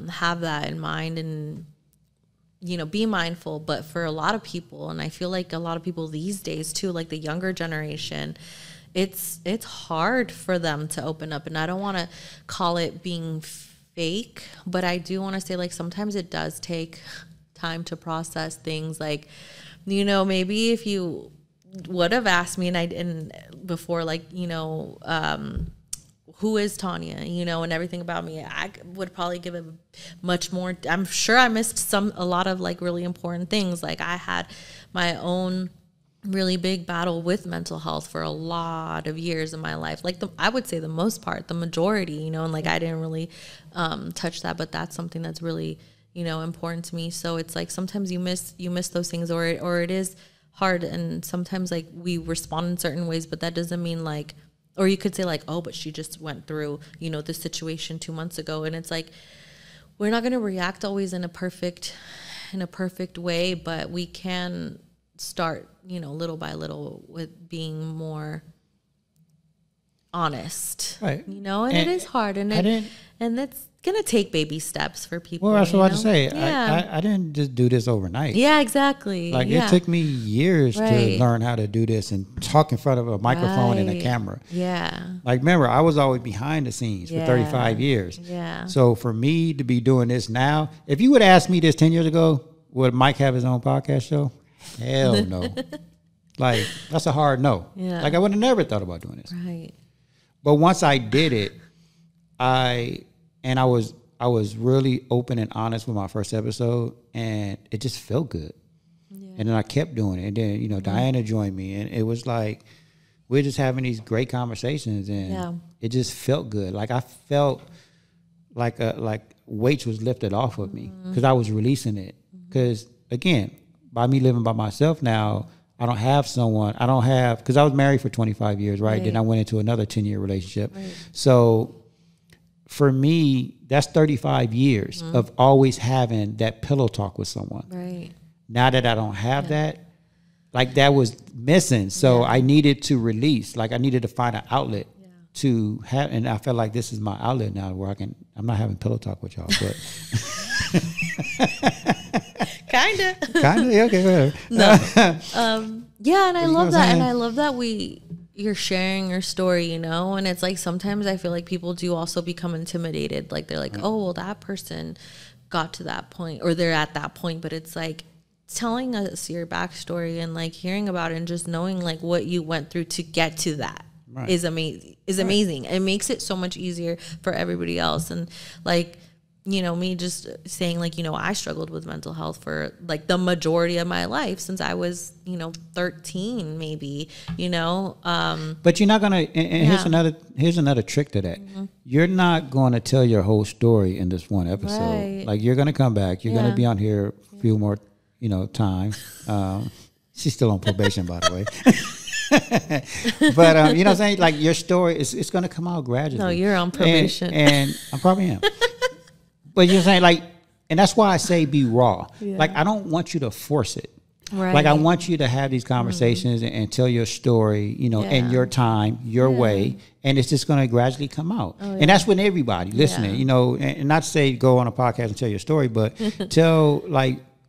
have that in mind and, be mindful. But for a lot of people, and I feel like a lot of people these days too, like the younger generation, it's hard for them to open up. And I don't want to call it being fake, but I do want to say, like, sometimes it does take time to process things. Like, maybe if you would have asked me and before, like, who is Tanya, and everything about me, I would probably give it much more. I'm sure I missed a lot of like really important things. Like, I had my own really big battle with mental health for a lot of years in my life. Like, I would say the most part, the majority, and like I didn't really touch that, but that's something that's really, important to me. So it's like sometimes you miss those things, or it is hard, and sometimes like we respond in certain ways, but that doesn't mean like, or you could say like, oh, but she just went through, this situation 2 months ago. And it's like, we're not going to react always in a perfect way, but we can start, little by little with being more honest, right? And it is hard, and it's gonna take baby steps for people. Well, that's what I was about to say. Yeah. I didn't just do this overnight. Yeah, exactly. Like, it took me years to learn how to do this and talk in front of a microphone and a camera. Yeah. Like, remember, I was always behind the scenes for 35 years. Yeah. So for me to be doing this now, if you would ask me this 10 years ago, would Mike have his own podcast show? Hell no. Like, that's a hard no. Yeah. Like, I would have never thought about doing this. Right. But once I did it, I was really open and honest with my first episode, and it just felt good. Yeah. And then I kept doing it. And then, Diana joined me, and it was like, we're just having these great conversations, and it just felt good. Like, I felt like weights was lifted off of me, because I was releasing it. Because, again, by me living by myself now, I don't have someone. Because I was married for 25 years, right? Then I went into another 10-year relationship. Right. So for me, that's 35 years of always having that pillow talk with someone. Right. Now that I don't have that, like, that was missing. So I needed to release. Like, I needed to find an outlet to have, and I felt like this is my outlet now where I'm not having pillow talk with y'all, but. Kinda, okay, whatever. No. Yeah, and I love that. And I love that you're sharing your story, and it's like, sometimes I feel like people do also become intimidated. Like, they're like, oh, well, that person got to that point, or they're at that point. But it's like, telling us your backstory and like hearing about it and just knowing like what you went through to get to that is amazing. It makes it so much easier for everybody else. And like, me just saying like, I struggled with mental health for like the majority of my life since I was, 13 maybe, But you're not going to, and here's another trick to that. You're not going to tell your whole story in this one episode. Right. Like, you're going to come back. You're going to be on here a few more, times. She's still on probation, by the way. But you know what I'm saying? Like your story it's going to come out gradually. No, you're on probation. And I probably am. But you're saying like, and that's why I say be raw. Yeah. Like I don't want you to force it. Right. Like I want you to have these conversations and tell your story, you know, in your time, your way, and it's just going to gradually come out. Oh, and that's with everybody listening, you know, and not to say go on a podcast and tell your story, but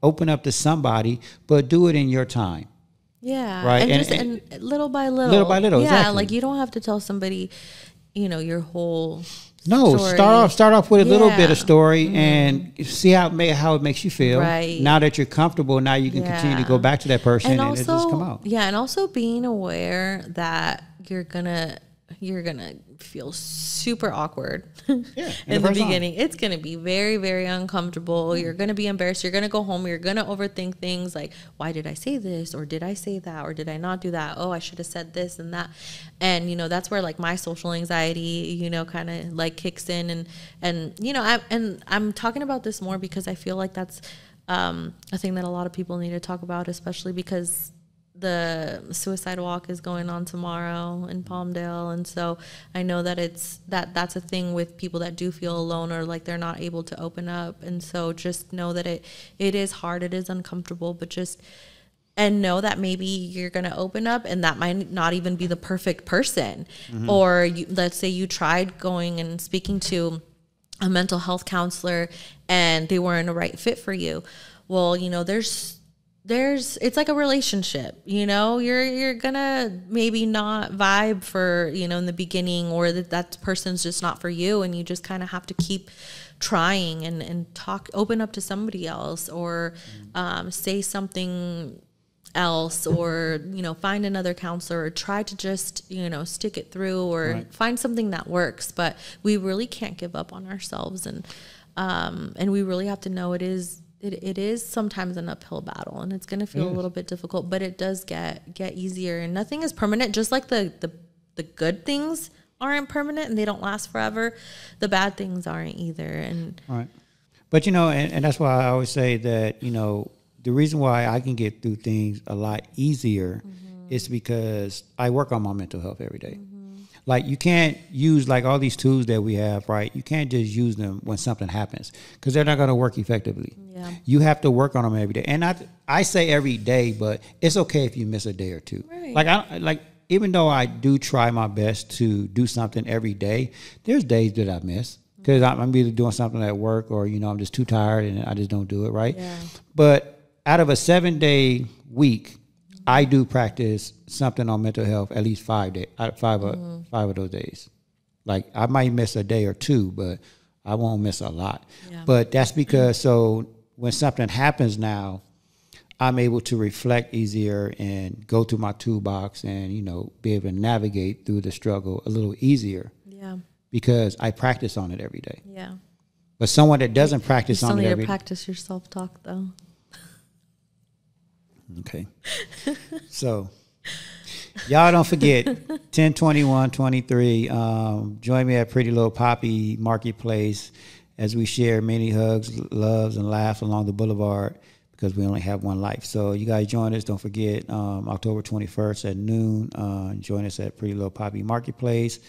open up to somebody, but do it in your time. Yeah. Right. And little by little. Little by little. Yeah. Exactly. Like you don't have to tell somebody, you know, your whole No, story. start off with a little bit of story and see how it makes you feel. Right. Now that you're comfortable, now you can continue to go back to that person and also, it just come out. Yeah, and also being aware that you're gonna feel super awkward in the beginning. It's gonna be very, very uncomfortable. You're gonna be embarrassed. You're gonna go home. You're gonna overthink things like, why did I say this, or did I say that, or did I not do that? Oh, I should have said this and that. And you know, that's where like my social anxiety, you know, kind of like kicks in. And you know, I'm talking about this more because I feel like that's a thing that a lot of people need to talk about, especially because the suicide walk is going on tomorrow in Palmdale, and so I know that that's a thing with people that do feel alone or like they're not able to open up. And so just know that it is hard, it is uncomfortable, but and know that maybe you're going to open up and that might not even be the perfect person. Or let's say you tried going and speaking to a mental health counselor and they weren't a right fit for you. Well, you know, it's like a relationship, you know, you're gonna maybe not vibe for, you know, in the beginning, or that person's just not for you. And you just kind of have to keep trying and open up to somebody else, or say something else, or, you know, find another counselor, or try to just, you know, stick it through, or find something that works. But we really can't give up on ourselves. And we really have to know it is sometimes an uphill battle, and it's going to feel a little bit difficult, but it does get easier, and nothing is permanent. Just like the good things aren't permanent and they don't last forever, the bad things aren't either. And but you know, and that's why I always say that, you know, the reason why I can get through things a lot easier is because I work on my mental health every day. Like you can't use like all these tools that we have, right? You can't just use them when something happens, because they're not going to work effectively. Yeah. You have to work on them every day. And I say every day, but it's okay if you miss a day or two. Right. Even though I do try my best to do something every day, there's days that I miss because I'm either doing something at work, or, you know, I'm just too tired and I just don't do it, right? Yeah. But out of a 7-day week, I do practice something on mental health at least 5 days, five of those days. Like I might miss a day or two, but I won't miss a lot. Yeah. But that's because so when something happens now, I'm able to reflect easier and go through my toolbox and, you know, be able to navigate through the struggle a little easier. Yeah. Because I practice on it every day. Yeah. But someone that doesn't practice on it every day. You still need to practice your self-talk though. Okay. So y'all don't forget 10/21/23. Join me at Pretty Little Poppy Marketplace as we share many hugs, loves, and laughs along the boulevard, because we only have one life. So you guys join us. Don't forget October 21st at noon. Join us at Pretty Little Poppy Marketplace.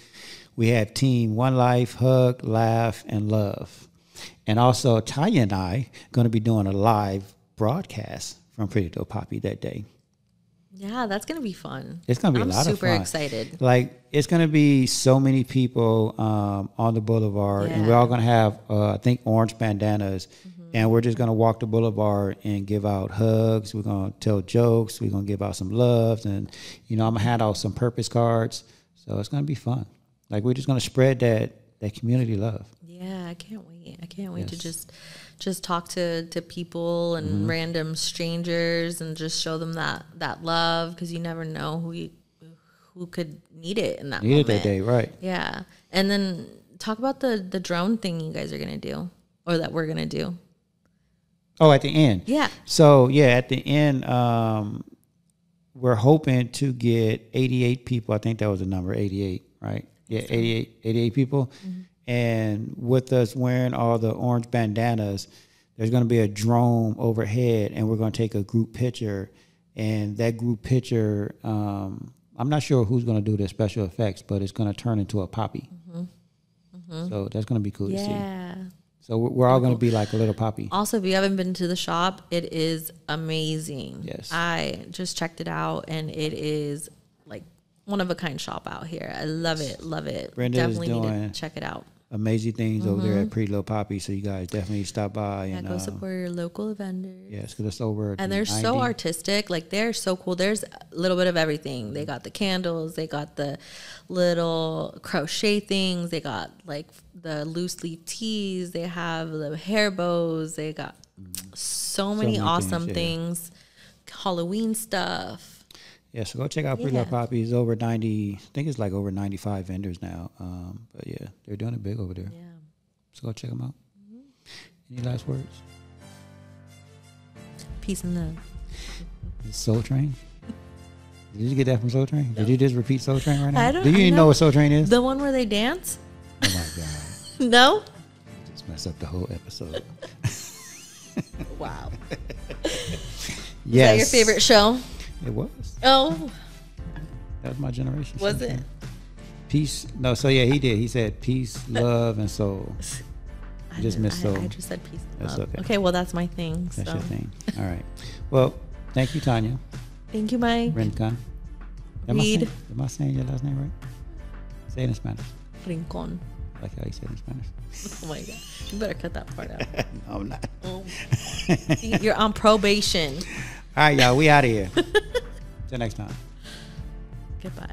We have Team 1NELife, hug, laugh, and love. And also Tanya and I going to be doing a live broadcast from Pretty Little Poppy that day. Yeah, that's going to be fun. It's going to be a lot of fun. I'm super excited. Like, it's going to be so many people on the boulevard, and we're all going to have, I think, orange bandanas, and we're just going to walk the boulevard and give out hugs. We're going to tell jokes. We're going to give out some loves, and, you know, I'm going to hand out some purpose cards. So it's going to be fun. Like, we're just going to spread that community love. Yeah, I can't wait. I can't wait to just talk to people and random strangers and just show them that love, because you never know who could need it in that moment. Need it that day, right? Yeah. And then talk about the drone thing you guys are going to do, or that we're going to do. Oh, at the end. Yeah. So, yeah, at the end, we're hoping to get 88 people. I think that was the number, 88, right? Yeah, 88 people. And with us wearing all the orange bandanas, there's going to be a drone overhead, and we're going to take a group picture. And that group picture, I'm not sure who's going to do the special effects, but it's going to turn into a poppy. So that's going to be cool to see. Yeah. So we're all going to be like a little poppy. Also, if you haven't been to the shop, it is amazing. Yes. I just checked it out, and it is like one of a kind shop out here. I love it. Love it. Brenda Definitely is need doing to check it out. amazing things over there at Pretty Little Poppy. So you guys definitely stop by Yeah, and go support your local vendors. yes, because it's over. And they're so artistic. Like, they're so cool. There's a little bit of everything. They got the candles. They got the little crochet things. They got, like, the loose leaf tees. They have the hair bows. They got so many awesome things. Halloween stuff. Yeah, so go check out Pretty Little Poppy. It's over 90. I think it's like over 95 vendors now. But yeah, they're doing it big over there. Yeah. So go check them out. Any last words? Peace and love. Soul Train? Did you get that from Soul Train? No. Did you just repeat Soul Train right now? I don't Do you even know what Soul Train is? The one where they dance? Oh my God. No? Just messed up the whole episode. Wow. Yes. Is that your favorite show? It was. Oh. That was my generation. Was it? Peace. No, so yeah, he did. He said peace, love, and soul. I just missed soul. I just said peace and That's love. okay. Okay, well, that's my thing. That's your thing. All right. Well, thank you, Tanya. Thank you, Mike. Rincon. Reed. Am I saying your last name right? Say it in Spanish. Rincon. I like how you say it in Spanish. Oh my God. You better cut that part out. No, I'm not. Oh. You're on probation. All right, y'all. We out of here. Till next time. Goodbye.